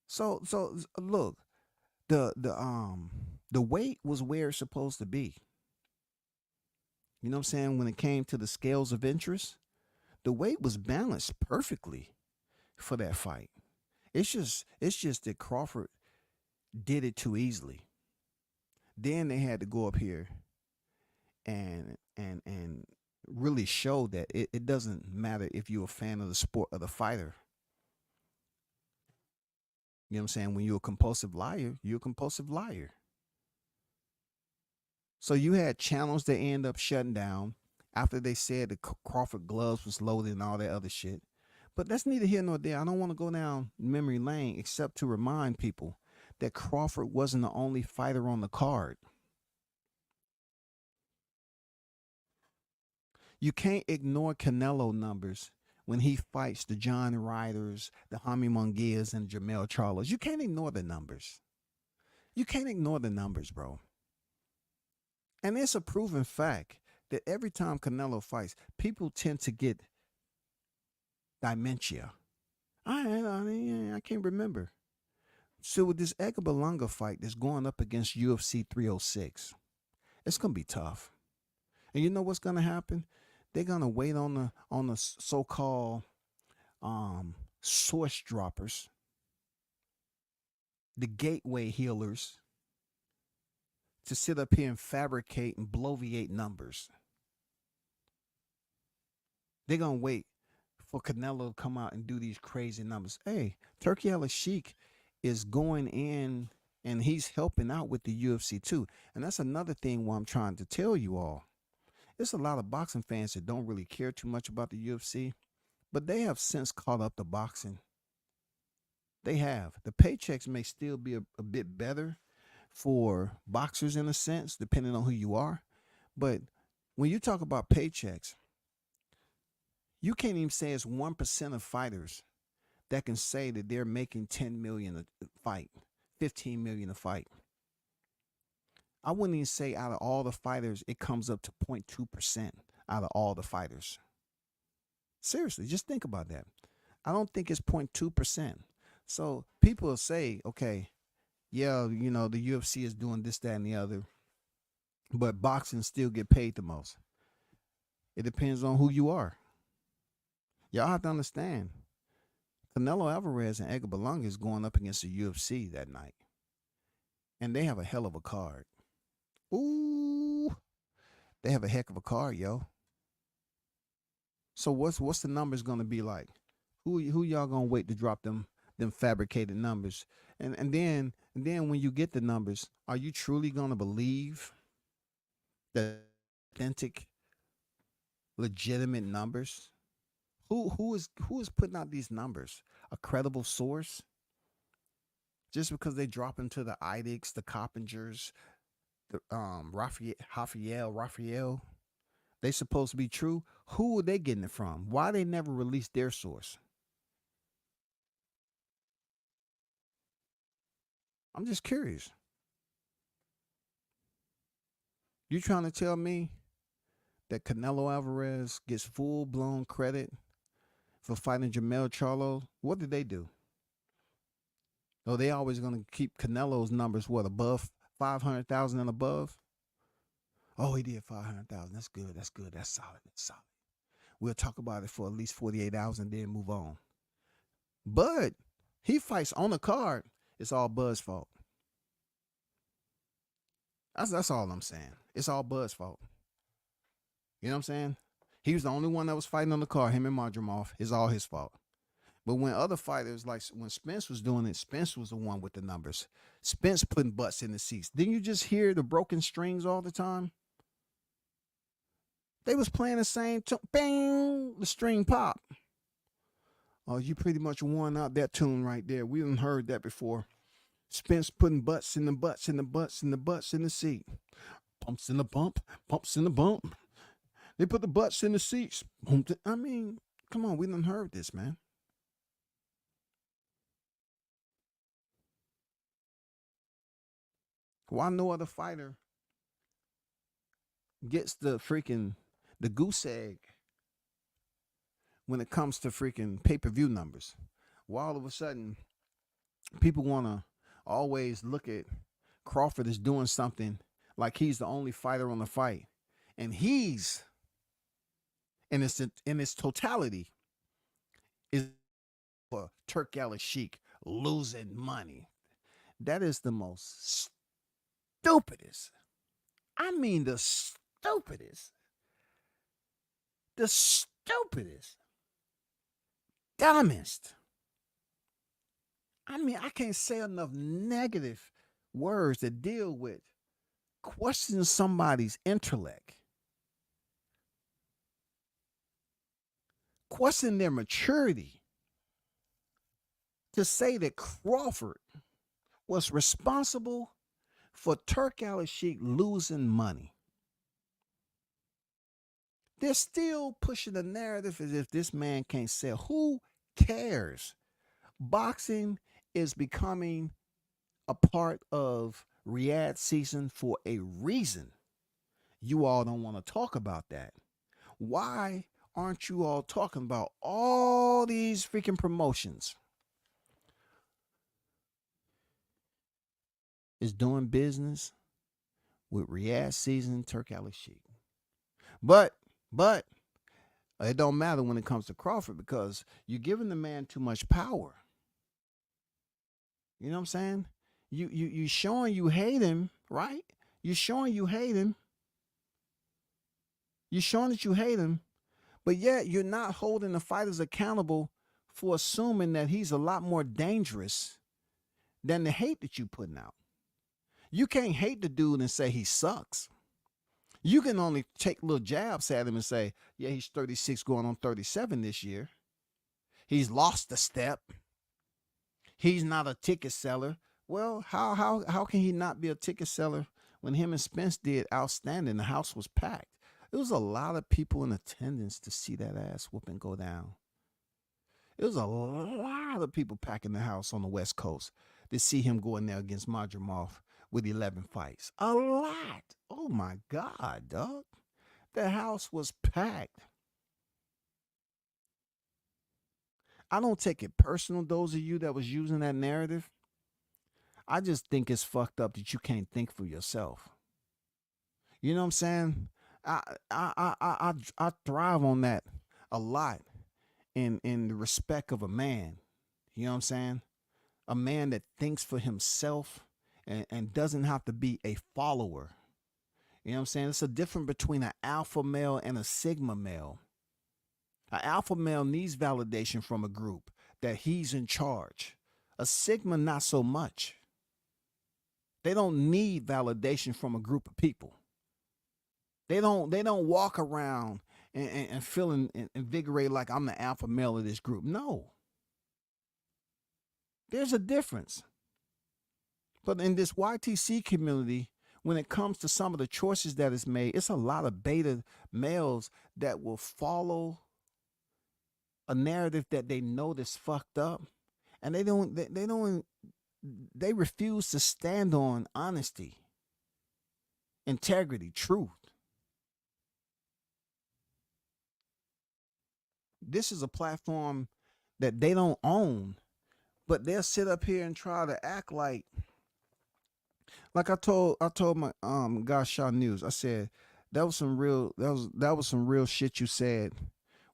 So look, the weight was where it's supposed to be. You know what I'm saying? When it came to the scales of interest, the weight was balanced perfectly for that fight. It's just that Crawford did it too easily. Then they had to go up here and really show that it doesn't matter if you're a fan of the sport or the fighter. You know what I'm saying? When you're a compulsive liar, you're a compulsive liar. So you had channels that end up shutting down after they said the Crawford gloves was loaded and all that other shit. But that's neither here nor there. I don't want to go down memory lane except to remind people that Crawford wasn't the only fighter on the card. You can't ignore Canelo numbers when he fights the John Ryders, the Jaime Munguias, and Jamel Charlos. You can't ignore the numbers. You can't ignore the numbers, bro. And it's a proven fact that every time Canelo fights, people tend to get dementia. I can't remember. So with this Edgar Berlanga fight that's going up against UFC 306, it's gonna be tough. And you know what's gonna happen? They're gonna wait on the so-called source droppers, the gateway healers, to sit up here and fabricate and bloviate numbers. They're gonna wait for Canelo to come out and do these crazy numbers. Hey, Turkey Al Sheik is going in and he's helping out with the UFC too. And that's another thing why I'm trying to tell you all. There's a lot of boxing fans that don't really care too much about the UFC, but they have since caught up to boxing. They have. The paychecks may still be a bit better for boxers in a sense, depending on who you are. But when you talk about paychecks, you can't even say it's 1% of fighters that can say that they're making 10 million a fight, 15 million a fight. I wouldn't even say out of all the fighters, it comes up to 0.2% out of all the fighters. Seriously, just think about that. I don't think it's 0.2%. So people will say, okay, yeah, you know, the UFC is doing this, that, and the other, but boxing still get paid the most. It depends on who you are. Y'all have to understand, Canelo Alvarez and Edgar Berlanga is going up against the UFC that night. And they have a hell of a card. Ooh, they have a heck of a card, yo. So what's the numbers gonna be like? Who y'all gonna wait to drop them fabricated numbers? And then when you get the numbers, are you truly gonna believe the authentic, legitimate numbers? Who is putting out these numbers? A credible source? Just because they drop into the IDICs, the Coppingers, the Raphael, they supposed to be true. Who are they getting it from? Why they never released their source? I'm just curious. You trying to tell me that Canelo Alvarez gets full blown credit for fighting Jamel Charlo? What did they do? Oh, they always gonna keep Canelo's numbers what, above 500,000 and above? Oh, he did 500,000. That's good. That's good. That's solid. That's solid. We'll talk about it for at least 48 hours and then move on. But he fights on the card. It's all Bud's fault. That's all I'm saying. It's all Bud's fault. You know what I'm saying? He was the only one that was fighting on the card. Him and Madrimov. It's all his fault. But when other fighters, like when Spence was doing it, Spence was the one with the numbers. Spence putting butts in the seats. Didn't you just hear the broken strings all the time? They was playing the same tune. Bang! The string pop. Oh, you pretty much won out that tune right there. We done heard that before. Spence putting butts in the butts in the butts in the butts in the seat. Bumps in the bump. Bumps in the bump. They put the butts in the seats. I mean, come on. We done heard this, man. Why no other fighter gets the goose egg when it comes to freaking pay-per-view numbers? Why all of a sudden people want to always look at Crawford as doing something like he's the only fighter on the fight, and he's in its totality is for Turk Al Sheik losing money. That is the most stupidest. I mean the stupidest. The stupidest. Dumbest. I mean, I can't say enough negative words that deal with questioning somebody's intellect, questioning their maturity, to say that Crawford was responsible for Turk Al Sheik losing money. They're still pushing the narrative as if this man can't sell. Who cares? Boxing is becoming a part of Riyadh season for a reason. You all don't want to talk about that. Why aren't you all talking about all these freaking promotions? Is doing business with Riyadh season Turk Al Sheik. But it don't matter when it comes to Crawford because you're giving the man too much power. You know what I'm saying? You showing you hate him, right? You're showing you hate him. You're showing that you hate him, but yet you're not holding the fighters accountable for assuming that he's a lot more dangerous than the hate that you putting out. You can't hate the dude and say he sucks. You can only take little jabs at him and say, yeah, he's 36 going on 37 this year. He's lost a step. He's not a ticket seller. Well, how can he not be a ticket seller when him and Spence did outstanding? The house was packed. There was a lot of people in attendance to see that ass whooping go down. It was a lot of people packing the house on the West Coast to see him go in there against Madrimov with 11 fights. A lot. Oh my God, dog. The house was packed. I don't take it personal, those of you that was using that narrative. I just think it's fucked up that you can't think for yourself. You know what I'm saying? I thrive on that a lot in the respect of a man. You know what I'm saying? A man that thinks for himself and doesn't have to be a follower. You know what I'm saying? It's a difference between an alpha male and a sigma male. An alpha male needs validation from a group that he's in charge. A sigma, not so much. They don't need validation from a group of people. They don't walk around and feeling invigorated like I'm the alpha male of this group. No. There's a difference. But in this YTC community, when it comes to some of the choices that is made, it's a lot of beta males that will follow a narrative that they know that's fucked up, and they refuse to stand on honesty, integrity, truth. This is a platform that they don't own, but they'll sit up here and try to act like I told my guy Shaw News. I said that was some real shit you said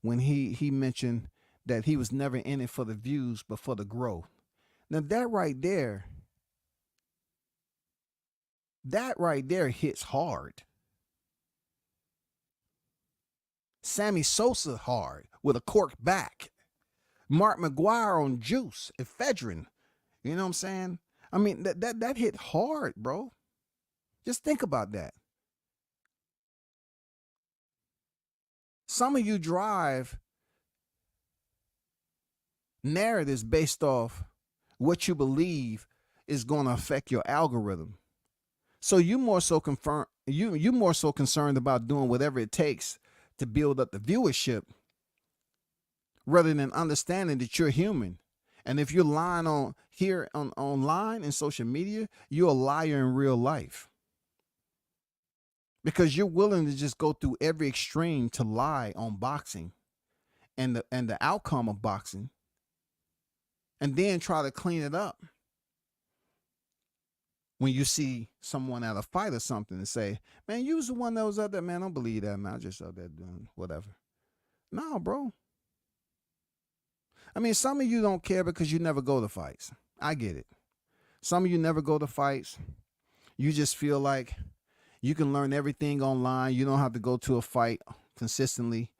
when he mentioned that he was never in it for the views but for the growth. Now that right there hits hard. Sammy Sosa hard with a cork back. Mark McGuire on juice, ephedrine. You know what I'm saying? I mean, that hit hard, bro. Just think about that. Some of you drive narratives based off what you believe is going to affect your algorithm. So you more so concerned about doing whatever it takes to build up the viewership rather than understanding that you're human. And if you're lying online and social media, you're a liar in real life. Because you're willing to just go through every extreme to lie on boxing and the outcome of boxing, and then try to clean it up when you see someone at a fight or something and say, man, you was the one that was out there, man. I don't believe that, man. I just out there doing whatever. No, bro. I mean, some of you don't care because you never go to fights. I get it. Some of you never go to fights. You just feel like you can learn everything online. You don't have to go to a fight consistently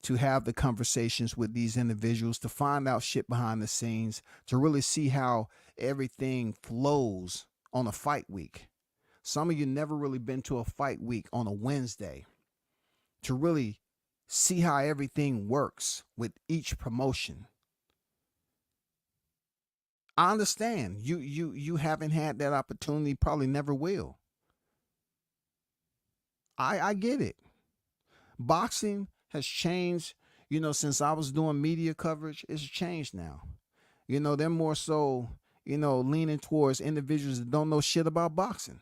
to have the conversations with these individuals, to find out shit behind the scenes, to really see how everything flows on a fight week. Some of you never really been to a fight week on a Wednesday to really see how everything works with each promotion. I understand you haven't had that opportunity, probably never will. I get it. Boxing has changed, since I was doing media coverage. It's changed now. They're more so, leaning towards individuals that don't know shit about boxing.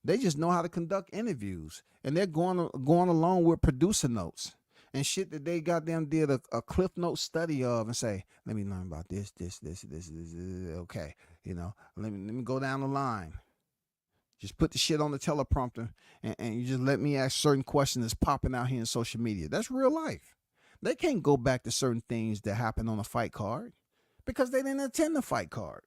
They just know how to conduct interviews, and they're going along with producer notes and shit that they goddamn did a Cliff Note study of and say, let me learn about this. Okay, let me go down the line. Just put the shit on the teleprompter and you just let me ask certain questions that's popping out here in social media. That's real life. They can't go back to certain things that happened on a fight card because they didn't attend the fight card.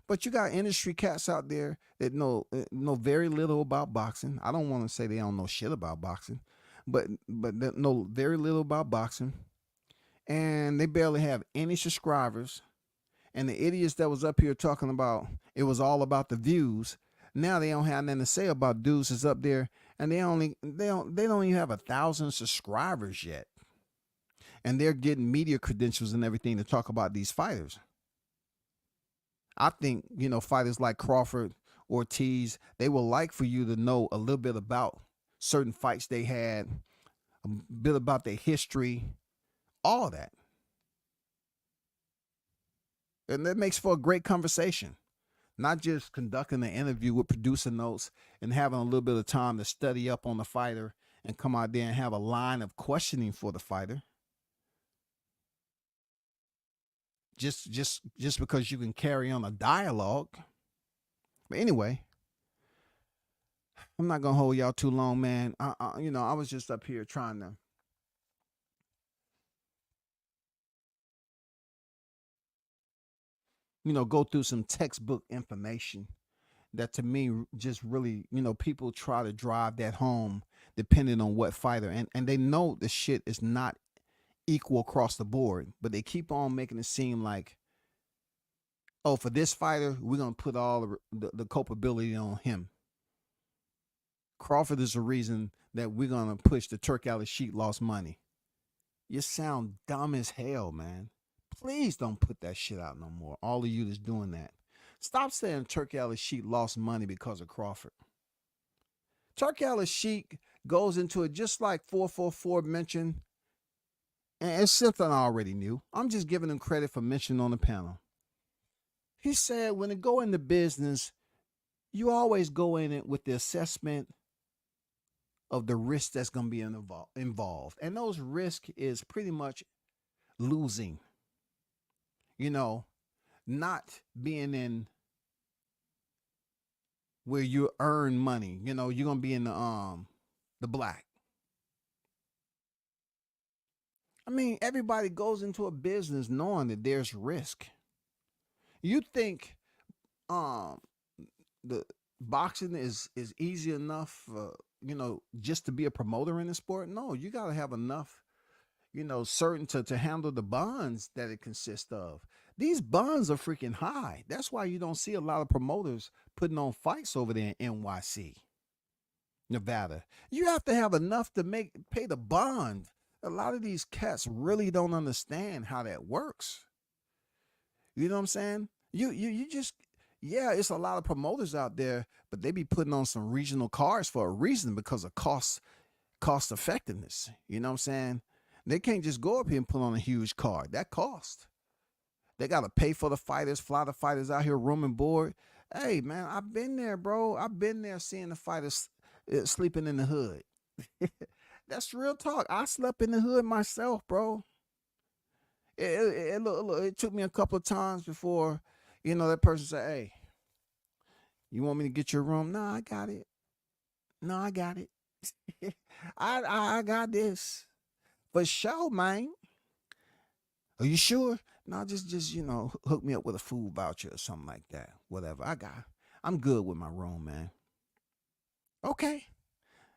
But you got industry cats out there that know very little about boxing. I don't want to say they don't know shit about boxing, but they know very little about boxing, and they barely have any subscribers. And the idiots that was up here talking about it was all about the views. Now they don't have nothing to say about dudes that's up there, and they don't even have 1,000 subscribers yet, and they're getting media credentials and everything to talk about these fighters. I think fighters like Crawford, Ortiz, they would like for you to know a little bit about certain fights they had, a bit about their history, all that, and that makes for a great conversation. Not just conducting an interview with producer notes and having a little bit of time to study up on the fighter and come out there and have a line of questioning for the fighter. Just because you can carry on a dialogue. But anyway, I'm not gonna hold y'all too long, man. I was just up here trying to go through some textbook information that to me just really, people try to drive that home depending on what fighter. And they know the shit is not equal across the board, but they keep on making it seem like, oh, for this fighter, we're gonna put all the culpability on him. Crawford is the reason that we're gonna push the Turk Alley Sheik lost money. You sound dumb as hell, man. Please don't put that shit out no more. All of you that's doing that. Stop saying Turk Alley Sheik lost money because of Crawford. Turk Alley Sheik goes into it just like 444 mentioned, and it's something I already knew. I'm just giving him credit for mentioning on the panel. He said when you go into business, you always go in it with the assessment of the risk that's going to be involved. And those risk is pretty much losing, not being in where you earn money. You're going to be in the black. I mean, everybody goes into a business knowing that there's risk. You think the boxing is easy enough, just to be a promoter in the sport? No, you got to have enough, certain to handle the bonds that it consists of. These bonds are freaking high. That's why you don't see a lot of promoters putting on fights over there in NYC, Nevada. You have to have enough to pay the bond. A lot of these cats really don't understand how that works. You know what I'm saying? You just, yeah, it's a lot of promoters out there, but they be putting on some regional cards for a reason, because of cost effectiveness. You know what I'm saying? They can't just go up here and put on a huge card. That cost. They got to pay for the fighters, fly the fighters out here, room and board. Hey, man, I've been there, bro. I've been there seeing the fighters sleeping in the hood. That's real talk. I slept in the hood myself, bro. It took me a couple of times before, that person said, hey, you want me to get your room? No, I got it. No, I got it. I got this. For sure, man. Are you sure? No, just hook me up with a food voucher or something like that. Whatever. I'm good with my room, man. Okay.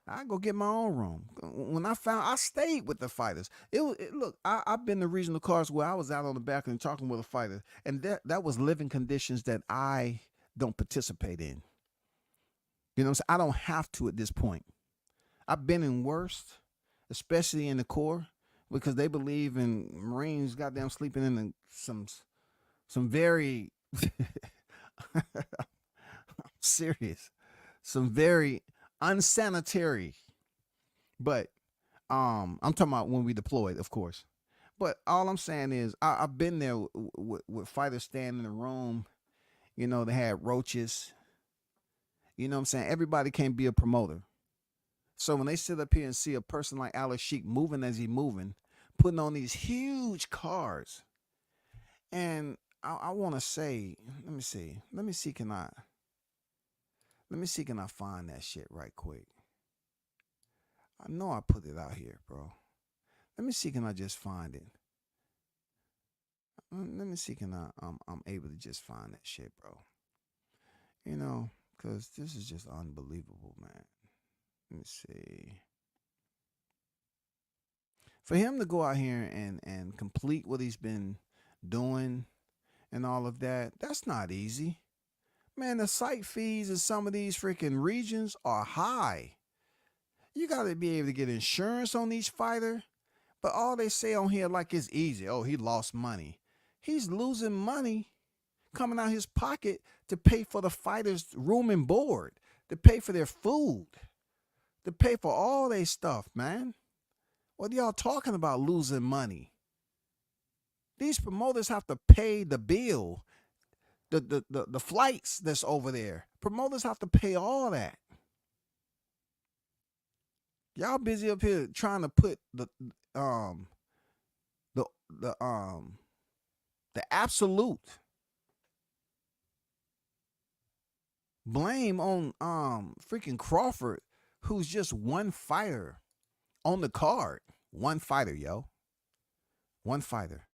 I go get my own room. When I stayed with the fighters. Look, I've been to regional cars where I was out on the balcony talking with a fighter, and that was living conditions that I don't participate in. You know what I'm saying? I don't have to at this point. I've been in worst, especially in the Corps, because they believe in Marines goddamn sleeping in some very serious, some very unsanitary, but I'm talking about when we deployed, of course. But all I'm saying is I've been there with fighters standing in the room. They had roaches. You know what I'm saying? Everybody can't be a promoter. So when they sit up here and see a person like Alex Sheik moving as he moving, putting on these huge cars, and I want to say, let me see, can I find that shit right quick? I know I put it out here, bro. Let me see, can I just find it? Let me see, can I'm able to just find that shit, bro? Because this is just unbelievable, man. Let me see. For him to go out here and complete what he's been doing and all of that, that's not easy. Man, the site fees in some of these freaking regions are high. You got to be able to get insurance on each fighter. But all they say on here like it's easy. Oh, he lost money. He's losing money coming out his pocket to pay for the fighters' room and board, to pay for their food, to pay for all their stuff, man. What are y'all talking about losing money? These promoters have to pay the bill, the flights that's over there. Promoters have to pay all that. Y'all busy up here trying to put the absolute blame on freaking Crawford, who's just one fighter on the card. One fighter, yo. One fighter.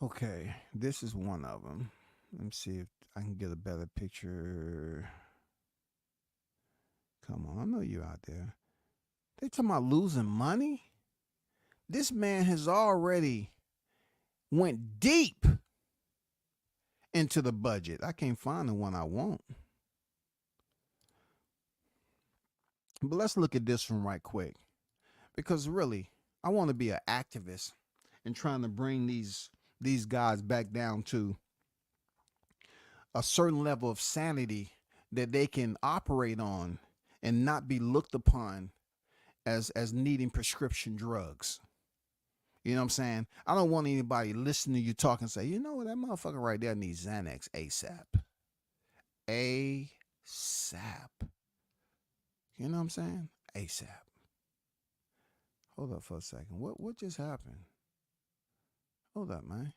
Okay, this is one of them. Let me see if I can get a better picture. Come on, I know you out there. They talking about losing money? This man has already went deep into the budget. I can't find the one I want. But let's look at this one right quick. Because really, I want to be an activist and trying to bring these guys back down to a certain level of sanity that they can operate on and not be looked upon as needing prescription drugs. You know what I'm saying? I don't want anybody listening to you talk and say, you know what, that motherfucker right there needs Xanax ASAP. ASAP. You know what I'm saying? ASAP. Hold up for a second. What just happened? Hold up, man.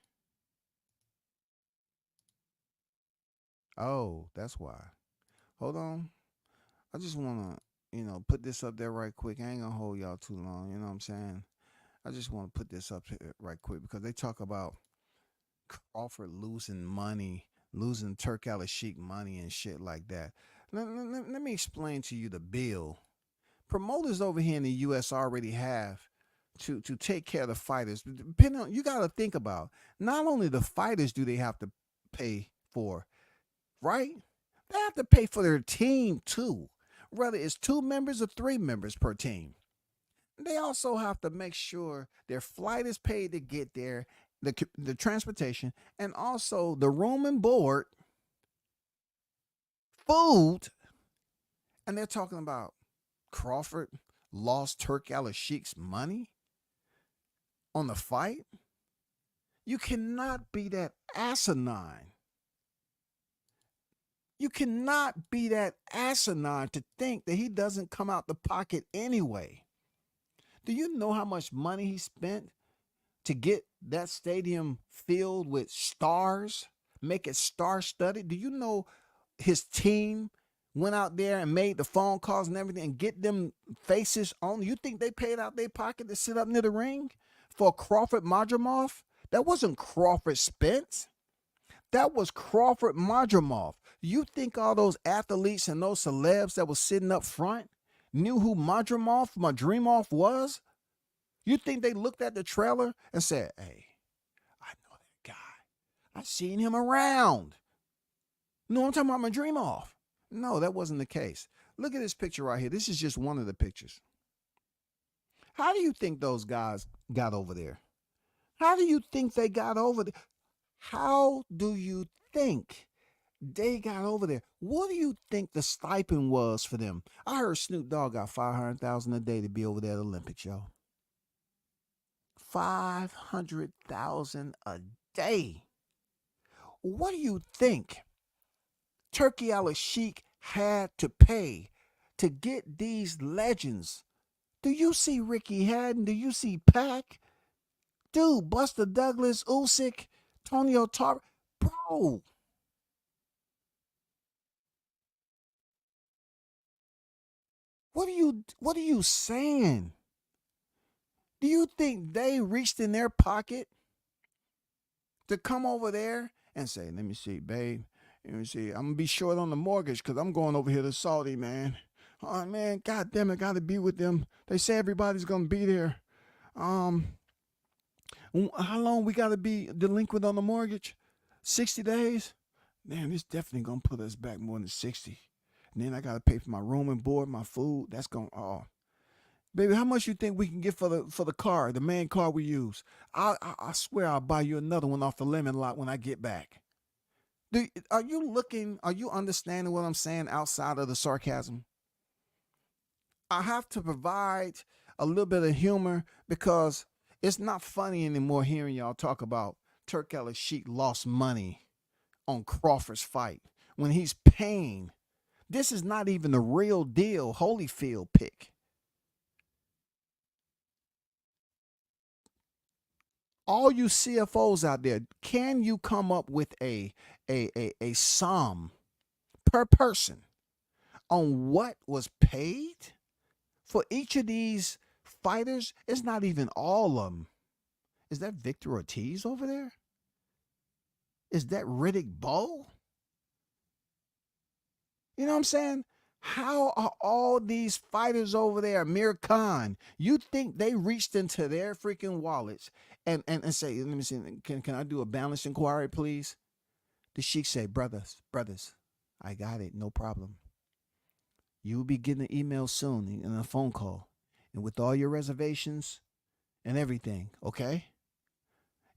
Oh, that's why. Hold on. I just want to, put this up there right quick. I ain't going to hold y'all too long. You know what I'm saying? I just want to put this up here right quick because they talk about Crawford losing money, losing Turk Al-Sheikh money and shit like that. Let me explain to you the bill. Promoters over here in the U.S. already have to take care of the fighters. Depending on, you got to think about, not only the fighters do they have to pay for, right? They have to pay for their team too, whether it's 2 members or 3 members per team. They also have to make sure their flight is paid to get there, the transportation, and also the room and board, food. And they're talking about Crawford lost Turk Al-Sheikh's money on the fight. You cannot be that asinine. You cannot be that asinine to think that he doesn't come out the pocket anyway. Do you know how much money he spent to get that stadium filled with stars, make it star-studded? Do you know his team went out there and made the phone calls and everything and get them faces on? You think they paid out their pocket to sit up near the ring for Crawford Madrimov? That wasn't Crawford Spence. That was Crawford Madrimov. You think all those athletes and those celebs that was sitting up front knew who Madrimov was? You think they looked at the trailer and said, hey, I know that guy. I seen him around. No, I'm talking about Madrimov. No, that wasn't the case. Look at this picture right here. This is just one of the pictures. How do you think those guys got over there? How do you think they got over there? How do you think they got over there? What do you think the stipend was for them? I heard Snoop Dogg got $500,000 a day to be over there at the Olympics, yo. $500,000 a day. What do you think Turkey Al-Sheikh had to pay to get these legends? Do you see Ricky Hatton? Do you see Pac? Dude, Buster Douglas, Usyk, Tonio Tarver. Bro. What are you saying? Do you think they reached in their pocket to come over there and say, let me see, babe. Let me see. I'm going to be short on the mortgage because I'm going over here to Saudi, man. Oh, man, God damn it, got to be with them. They say everybody's going to be there. How long we got to be delinquent on the mortgage? 60 days? Man, this definitely going to put us back more than 60. And then I got to pay for my room and board, my food. That's going to, oh. Baby, how much you think we can get for the car, the main car we use? I swear I'll buy you another one off the lemon lot when I get back. Are you understanding what I'm saying outside of the sarcasm? I have to provide a little bit of humor because it's not funny anymore hearing y'all talk about Turk Al-Sheikh lost money on Crawford's fight when he's paying. This is not even the real deal Holyfield pick. All you CFOs out there, can you come up with a sum per person on what was paid for each of these fighters? It's not even all of them. Is that Victor Ortiz over there? Is that Riddick Bowe? You know what I'm saying? How are all these fighters over there, Amir Khan? You think they reached into their freaking wallets and say, let me see, can I do a balance inquiry, please? The sheik say, brothers, I got it, no problem. You'll be getting an email soon and a phone call. And with all your reservations and everything, okay?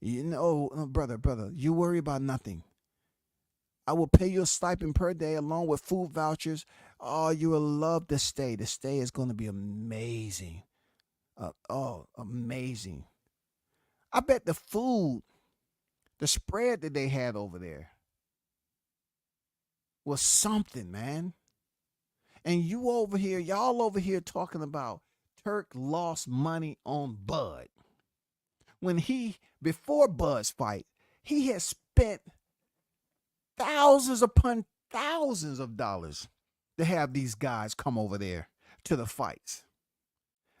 You know, brother, you worry about nothing. I will pay you a stipend per day along with food vouchers. Oh, you will love the stay. The stay is going to be amazing. Amazing. I bet the food, the spread that they had over there was something, man. And y'all over here talking about Turk lost money on Bud. When before Bud's fight, he had spent thousands upon thousands of dollars to have these guys come over there to the fights.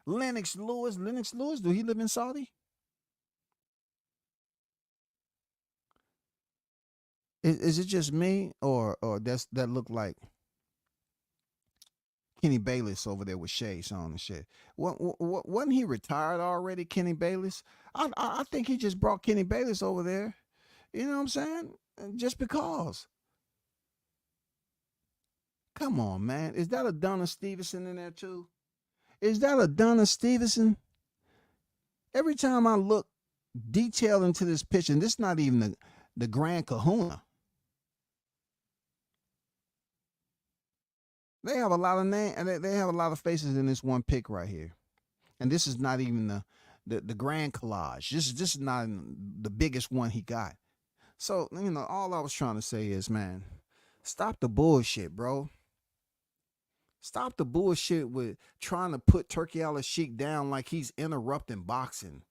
Lennox Lewis, do he live in Saudi? Is it just me or that look like Kenny Bayless over there with shades on and shit? Wasn't he retired already, Kenny Bayless? I think he just brought Kenny Bayless over there. You know what I'm saying? Just because. Come on, man. Is that a Donna Stevenson in there too? Is that a Donna Stevenson? Every time I look detailed into this picture, and this is not even the Grand Kahuna. They have a lot of names, and they have a lot of faces in this one pic right here. And this is not even the grand collage. This is not the biggest one he got. So, you know, all I was trying to say is, man, stop the bullshit, bro. Stop the bullshit with trying to put Turki Al-Sheikh down like he's interrupting boxing.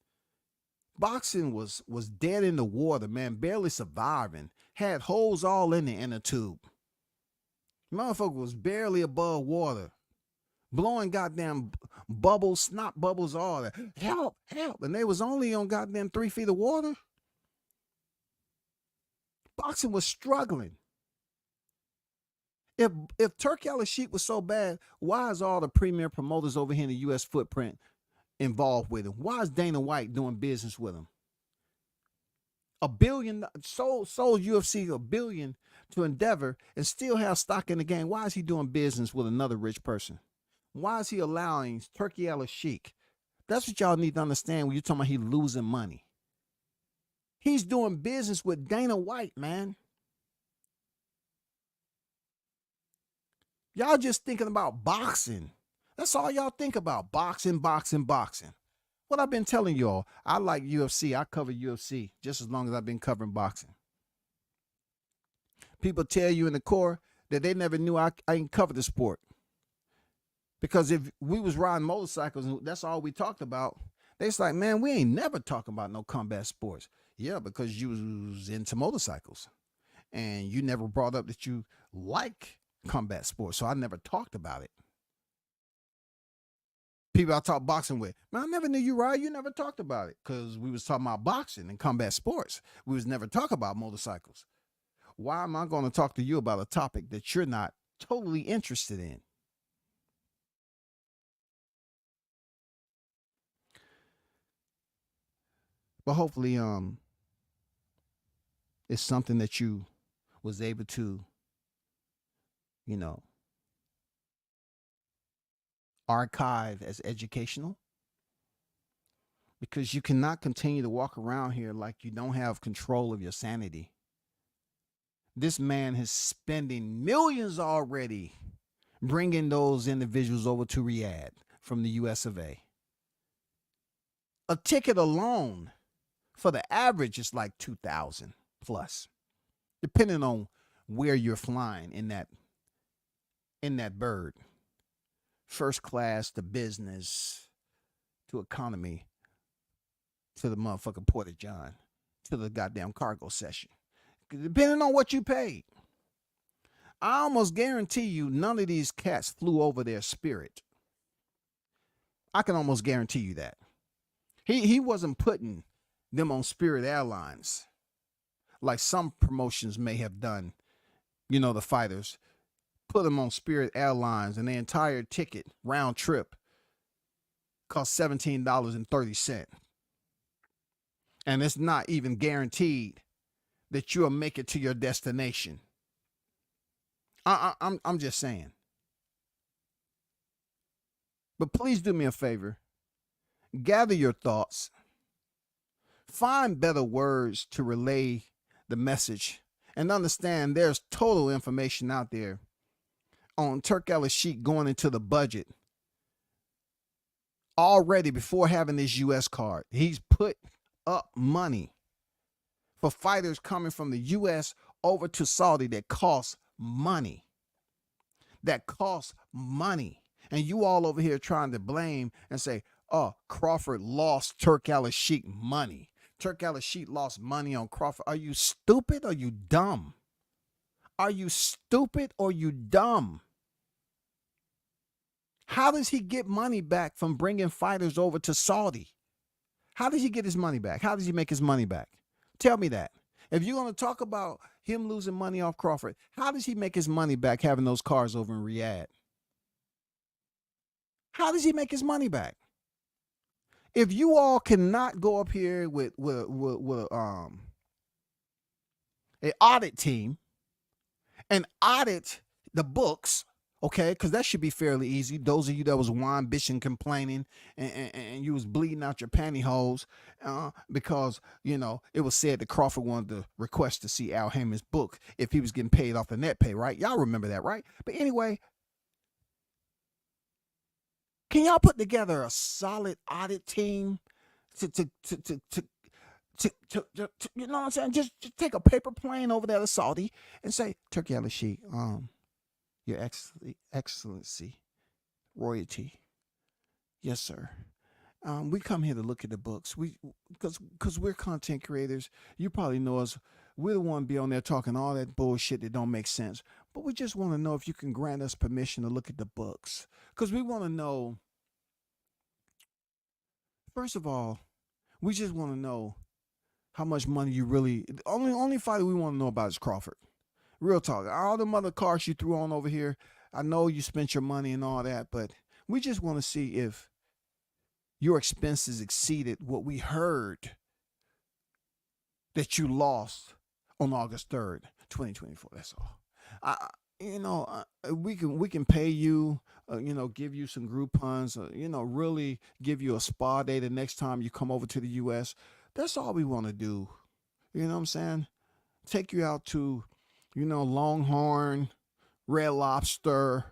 Boxing was dead in the water, man, barely surviving. Had holes all in the inner tube. Motherfucker was barely above water. Blowing goddamn bubbles, snot bubbles, all that. Help. And they was only on goddamn 3 feet of water. Boxing was struggling. If Turki Al-Sheikh was so bad, why is all the premier promoters over here in the U.S. footprint involved with him? Why is Dana White doing business with him? $1 billion, sold UFC $1 billion to Endeavor and still have stock in the game. Why is he doing business with another rich person? Why is he allowing Turki Al-Sheikh? That's what y'all need to understand when you're talking about he losing money. He's doing business with Dana White, man. Y'all just thinking about boxing. That's all y'all think about. Boxing. What I've been telling y'all, I like UFC. I cover UFC just as long as I've been covering boxing. People tell you in the core that they never knew I ain't covered the sport. Because if we was riding motorcycles and that's all we talked about, they's like, man, we ain't never talking about no combat sports. Yeah, because you was into motorcycles. And you never brought up that you like combat sports. So I never talked about it. People I talk boxing with, man, I never knew you ride. You never talked about it because we was talking about boxing and combat sports. We was never talking about motorcycles. Why am I going to talk to you about a topic that you're not totally interested in? But hopefully, it's something that you was able to, archive as educational, because you cannot continue to walk around here like you don't have control of your sanity. This man is spending millions already bringing those individuals over to Riyadh from the US of A. A ticket alone for the average is like 2,000 plus, depending on where you're flying in that bird. First class to business to economy to the motherfucking Porta John to the goddamn cargo session. Depending on what you paid. I almost guarantee you none of these cats flew over their Spirit. I can almost guarantee you that. He wasn't putting them on Spirit Airlines. like some promotions may have done. The fighters put them on Spirit Airlines, and the entire ticket round trip cost $17.30, and it's not even guaranteed that you'll make it to your destination. I'm just saying. But please do me a favor. Gather your thoughts. Find better words to relay the message, and understand there's total information out there on Turk Al-Sheikh going into the budget. Already before having this U.S. card, he's put up money for fighters coming from the U.S. over to Saudi that costs money. And you all over here trying to blame and say, oh, Crawford lost Turk Al-Sheikh money. Turk Al-Sheikh lost money on Crawford. Are you stupid or you dumb? Are you stupid or you dumb? How does he get money back from bringing fighters over to Saudi? How does he get his money back? How does he make his money back? Tell me that. If you're going to talk about him losing money off Crawford, how does he make his money back having those cars over in Riyadh? How does he make his money back? If you all cannot go up here with an audit team and audit the books, okay, because that should be fairly easy. Those of you that was whine, bitching, complaining, and you was bleeding out your pantyhose because, it was said that Crawford wanted to request to see Al Haymon's book if he was getting paid off the net pay, right? Y'all remember that, right? But anyway, can y'all put together a solid audit team to you know what I'm saying? Just take a paper plane over there to Saudi and say, Turkey Al-Sheikh, Your Excellency, royalty. Yes, sir. We come here to look at the books. Because we're content creators. You probably know us. We don't want to be on there talking all that bullshit that don't make sense. But we just want to know if you can grant us permission to look at the books. Because we want to know, first of all, we just want to know how much money you really, the only fighter we want to know about is Crawford. Real talk. All the other cards you threw on over here, I know you spent your money and all that, but we just want to see if your expenses exceeded what we heard that you lost on August 3rd, 2024. That's all. We can pay you, give you some Groupons, really give you a spa day the next time you come over to the U.S. That's all we want to do. You know what I'm saying? Take you out to, Longhorn, Red Lobster,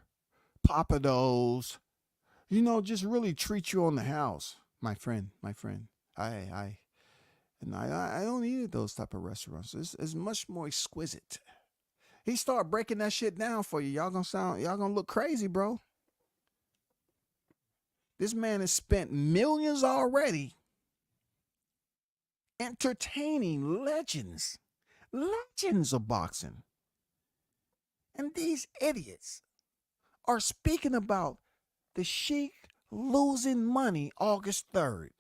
Papados, just really treat you on the house, my friend. I don't eat at those type of restaurants. It's much more exquisite. He start breaking that shit down for you. Y'all gonna look crazy, bro. This man has spent millions already entertaining legends of boxing. And these idiots are speaking about the Sheik losing money August 3rd.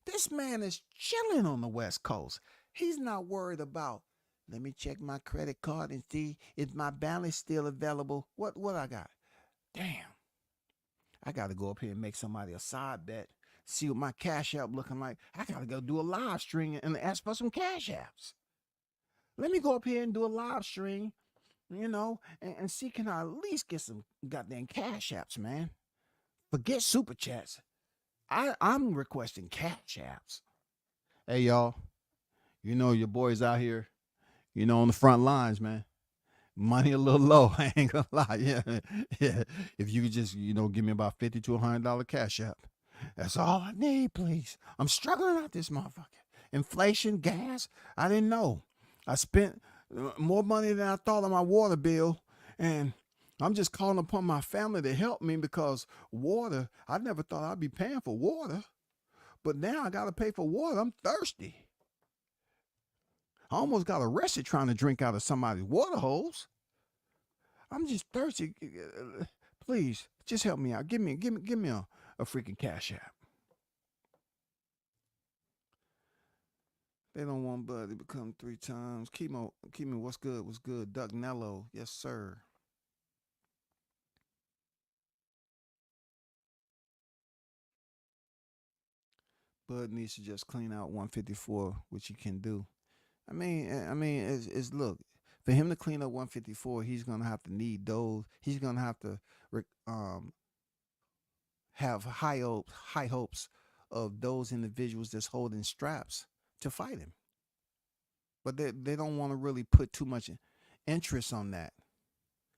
This man is chilling on the West Coast. He's not worried about, let me check my credit card and see if my balance still available. What I got? Damn. I got to go up here and make somebody a side bet. See what my cash app looking like. I got to go do a live stream and ask for some cash apps. Let me go up here and do a live stream, and see, can I at least get some goddamn cash apps, man? Forget super chats. I'm requesting cash apps. Hey, y'all. Your boys out here, on the front lines, man. Money a little low. I ain't gonna lie. Yeah. If you could just, give me about $50 to $100 cash app. That's all I need, please. I'm struggling out this motherfucker. Inflation, gas. I didn't know. I spent more money than I thought on my water bill. And I'm just calling upon my family to help me because water, I never thought I'd be paying for water. But now I got to pay for water. I'm thirsty. I almost got arrested trying to drink out of somebody's water hose. I'm just thirsty. Please, just help me out. Give me a freaking cash app. They don't want Bud to become 3 times. Chemo, what's good? What's good? Duck Nello, yes, sir. Bud needs to just clean out 154, which he can do. It's look for him to clean up 154. He's gonna have to need those. He's gonna have to um have high hopes of those individuals that's holding straps to fight him. But they don't want to really put too much interest on that.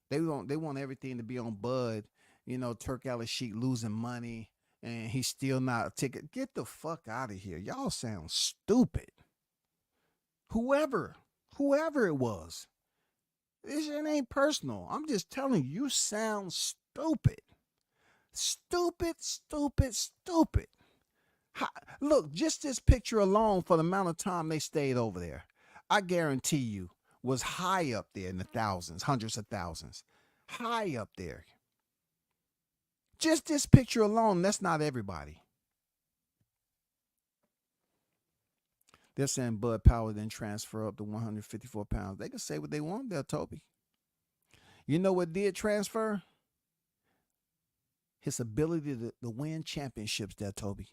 They want everything to be on Bud. You know, Turk Sheik losing money and he's still not a ticket. Get the fuck out of here. Y'all sound stupid. Whoever, whoever it was. This shit ain't personal. I'm just telling you, you sound stupid. Stupid, stupid, stupid. How, look, just this picture alone for the amount of time they stayed over there, I guarantee you was high up there in the thousands, hundreds of thousands. High up there. Just this picture alone, that's not everybody. They're saying Bud Power then transfer up to 154 pounds. They can say what they want there, Toby. You know what did transfer? His ability to win championships there, Toby.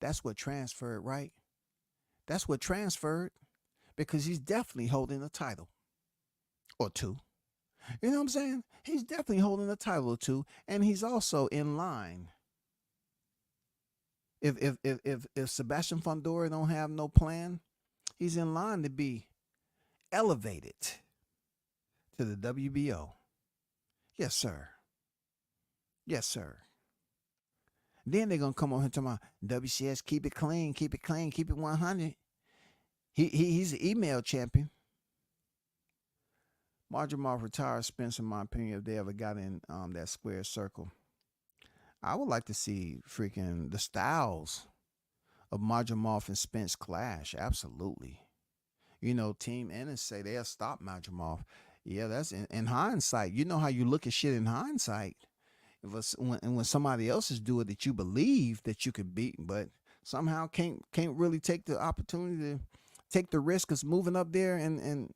That's what transferred, right? That's what transferred because he's definitely holding a title or two. You know what I'm saying? He's definitely holding a title or two, and he's also in line. If Sebastian Fundora don't have no plan, he's in line to be elevated to the WBO. Yes, sir. Yes, sir. Then they're gonna come over here talking about WCS, keep it clean, keep it clean, keep it 100. He's an email champion. Marjamar retired Spence, in my opinion, if they ever got in that square circle. I would like to see freaking the styles of Marjamar and Spence clash. Absolutely. You know, Team Ennis say they'll stop Marjamar. Yeah, that's in hindsight. You know how you look at shit in hindsight. When somebody else is doing it that you believe that you can beat, but somehow can't really take the opportunity to take the risk of moving up there and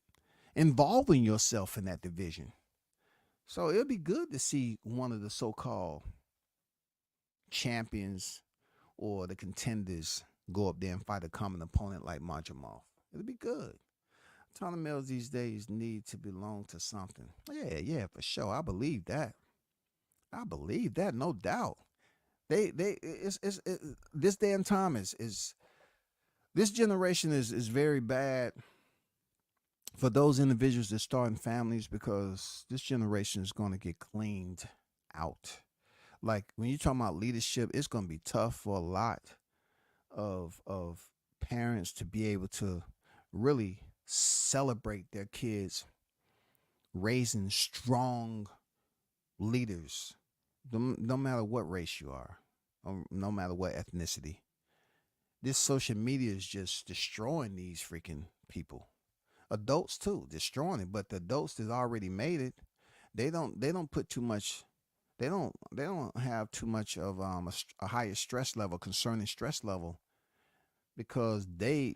involving yourself in that division. So it'll be good to see one of the so-called champions or the contenders go up there and fight a common opponent like Majamov. It'll be good. Tony Mills these days need to belong to something. Yeah, for sure. I believe that. No doubt. This day and time is this generation is very bad for those individuals that start in families because this generation is going to get cleaned out. Like when you're talking about leadership, it's going to be tough for a lot of parents to be able to really celebrate their kids raising strong leaders, no matter what race you are, or no matter what ethnicity. This social media is just destroying these freaking people. Adults too, destroying it. But the adults that already made it, they don't put too much. They don't have too much of a higher stress level, concerning stress level, because they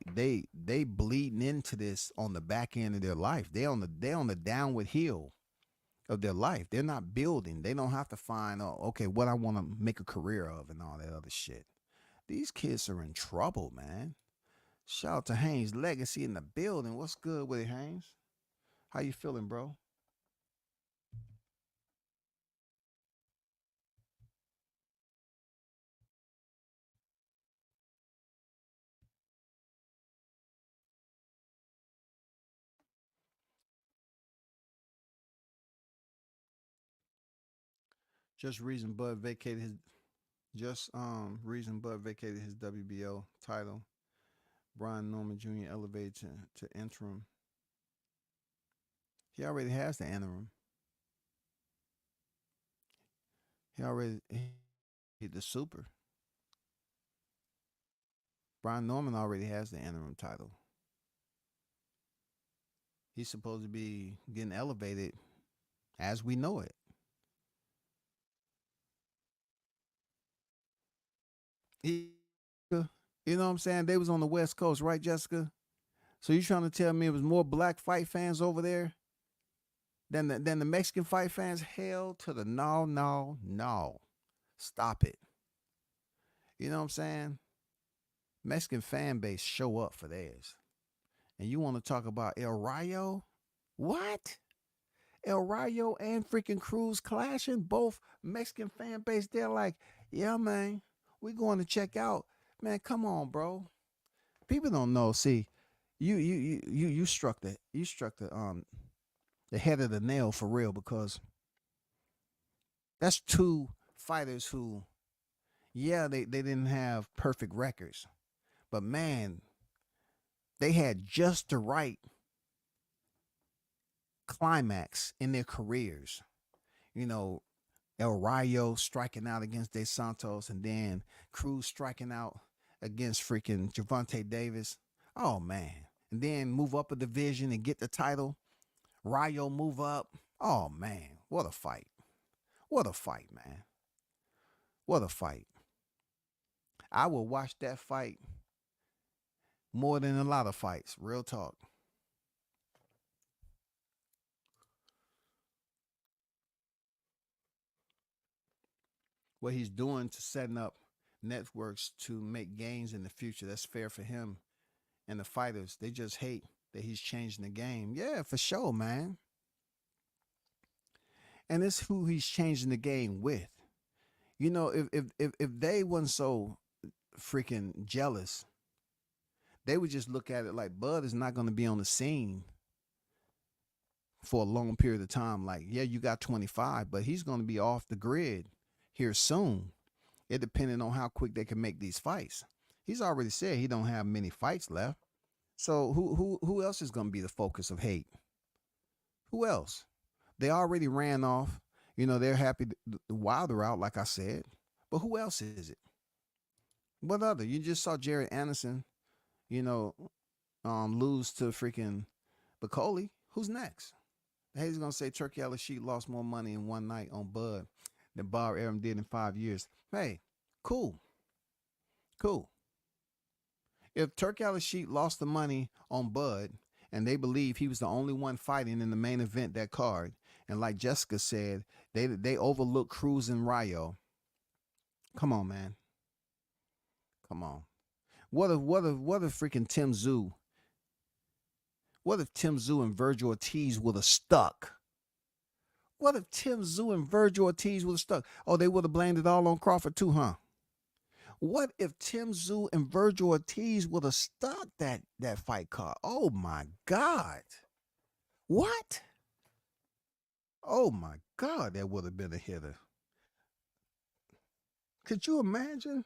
bleeding into this on the back end of their life. They on the downward hill of their life. They're not building. They don't have to find okay, what I want to make a career of and all that other shit. These kids are in trouble, man. Shout out to Haynes Legacy in the building. What's good with it, Haynes? How you feeling, bro? Just reason Bud vacated his reason Bud vacated his WBO title. Brian Norman Jr. elevated to interim. He already has the interim. He the super. Brian Norman already has the interim title. He's supposed to be getting elevated as we know it. He, you know what I'm saying? They was on the West Coast, right, Jessica? So you trying to tell me it was more black fight fans over there than the Mexican fight fans? Hell to the no, no, no. Stop it. You know what I'm saying? Mexican fan base show up for theirs. And you want to talk about El Rayo? What? El Rayo and freaking Cruz clashing? Both Mexican fan base. They're like, yeah, man, we going to check out. Man, come on, bro. People don't know. See, you struck the head of the nail for real, because that's two fighters who, yeah, they didn't have perfect records, but man, they had just the right climax in their careers. You know, El Rayo striking out against De Santos, and then Cruz striking out against freaking Gervonta Davis. Oh man. And then move up a division and get the title. Rayo move up. Oh man, what a fight. What a fight, man. What a fight. I will watch that fight more than a lot of fights. Real talk. What he's doing to setting up networks to make gains in the future, that's fair for him and the fighters. They just hate that he's changing the game. Yeah, for sure, man. And it's who he's changing the game with. You know, if they weren't so freaking jealous, they would just look at it like Bud is not going to be on the scene for a long period of time. Like, yeah, you got 25, but he's going to be off the grid here soon. It depending on how quick they can make these fights. He's already said he don't have many fights left. So who else is going to be the focus of hate? Who else? They already ran off. You know, they're happy the Wilder out, like I said. But who else is it? What other? You just saw Jared Anderson, you know, lose to freaking Bacoli. Who's next? He's gonna say Turkey Al-Sheet lost more money in one night on Bud than Bob Arum did in 5 years. Hey, cool. Cool. If Turkey Al-Sheet lost the money on Bud and they believe he was the only one fighting in the main event that card, and like Jessica said, they overlooked Cruz and Rayo. Come on, man. Come on. What if freaking Tim Tszyu? What if Tim Tszyu and Virgil Ortiz would have stuck? What if Tim Tszyu and Virgil Ortiz would have stuck? Oh, they would have blamed it all on Crawford too, huh? What if Tim Tszyu and Virgil Ortiz would have stuck that fight card? Oh my God. What? Oh my God, that would have been a hitter. Could you imagine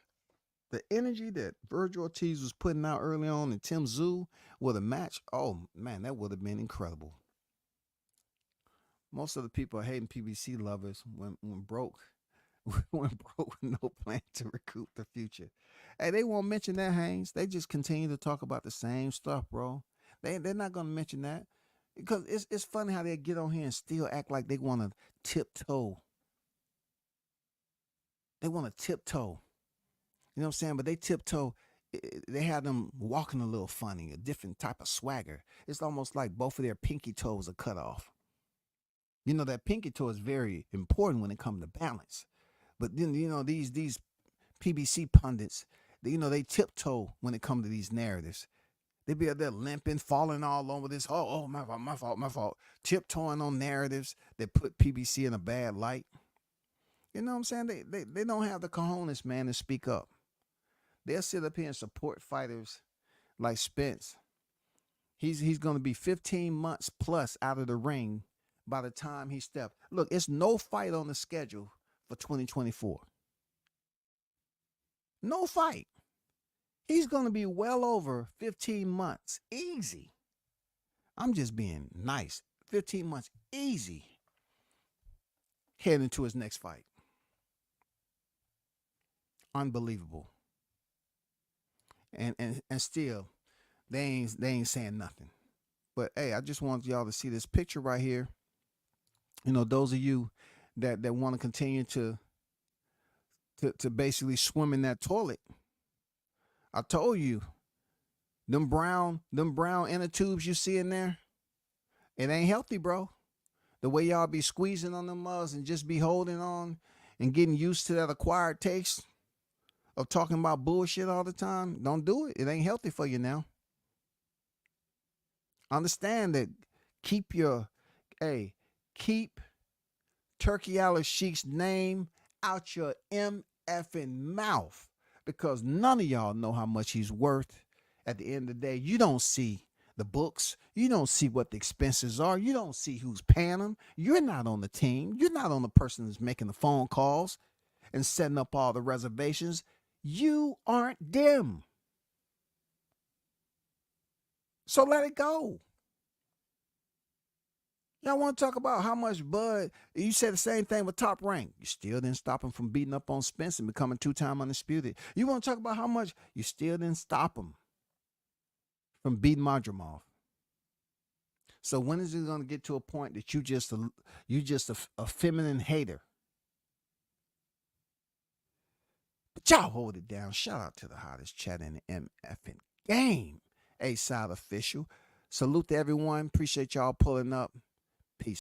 the energy that Virgil Ortiz was putting out early on and Tim Tszyu with a match? Oh man, that would have been incredible. Most of the people are hating PBC lovers when broke with no plan to recoup the future. Hey, they won't mention that, Haynes. They just continue to talk about the same stuff, bro. They're not gonna mention that. Because it's funny how they get on here and still act like they want to tiptoe. They want to tiptoe. You know what I'm saying? But they tiptoe. They have them walking a little funny, a different type of swagger. It's almost like both of their pinky toes are cut off. You know, that pinky toe is very important when it comes to balance. But then, you know, these PBC pundits, they tiptoe when it comes to these narratives. They be out there limping, falling all over this. Oh, my fault. Tiptoeing on narratives that put PBC in a bad light. You know what I'm saying? They don't have the cojones, man, to speak up. They'll sit up here and support fighters like Spence. He's going to be 15 months plus out of the ring by the time he steps. Look, it's no fight on the schedule for 2024. No fight. He's going to be well over 15 months. Easy. I'm just being nice. 15 months. Easy. Heading into his next fight. Unbelievable. And still, they ain't saying nothing. But hey, I just want y'all to see this picture right here. You know, those of you that want to continue to basically swim in that toilet. I told you Them brown inner tubes you see in there, it ain't healthy, bro. The way y'all be squeezing on them mugs and just be holding on and getting used to that acquired taste of talking about bullshit all the time, don't do it. It ain't healthy for you now. Understand that. Keep Turkey Al Sheik's name out your MFing mouth, because none of y'all know how much he's worth. At the end of the day, you don't see the books. You don't see what the expenses are. You don't see who's paying them. You're not on the team. You're not on the person that's making the phone calls and setting up all the reservations. You aren't them. So let it go. Y'all want to talk about how much Bud, you said the same thing with Top Rank. You still didn't stop him from beating up on Spence and becoming 2-time undisputed. You want to talk about how much, you still didn't stop him from beating Madrimov. So when is it going to get to a point that you just a feminine hater? But y'all hold it down. Shout out to the hottest chat in the MFing game. A-Side Official. Salute to everyone. Appreciate y'all pulling up.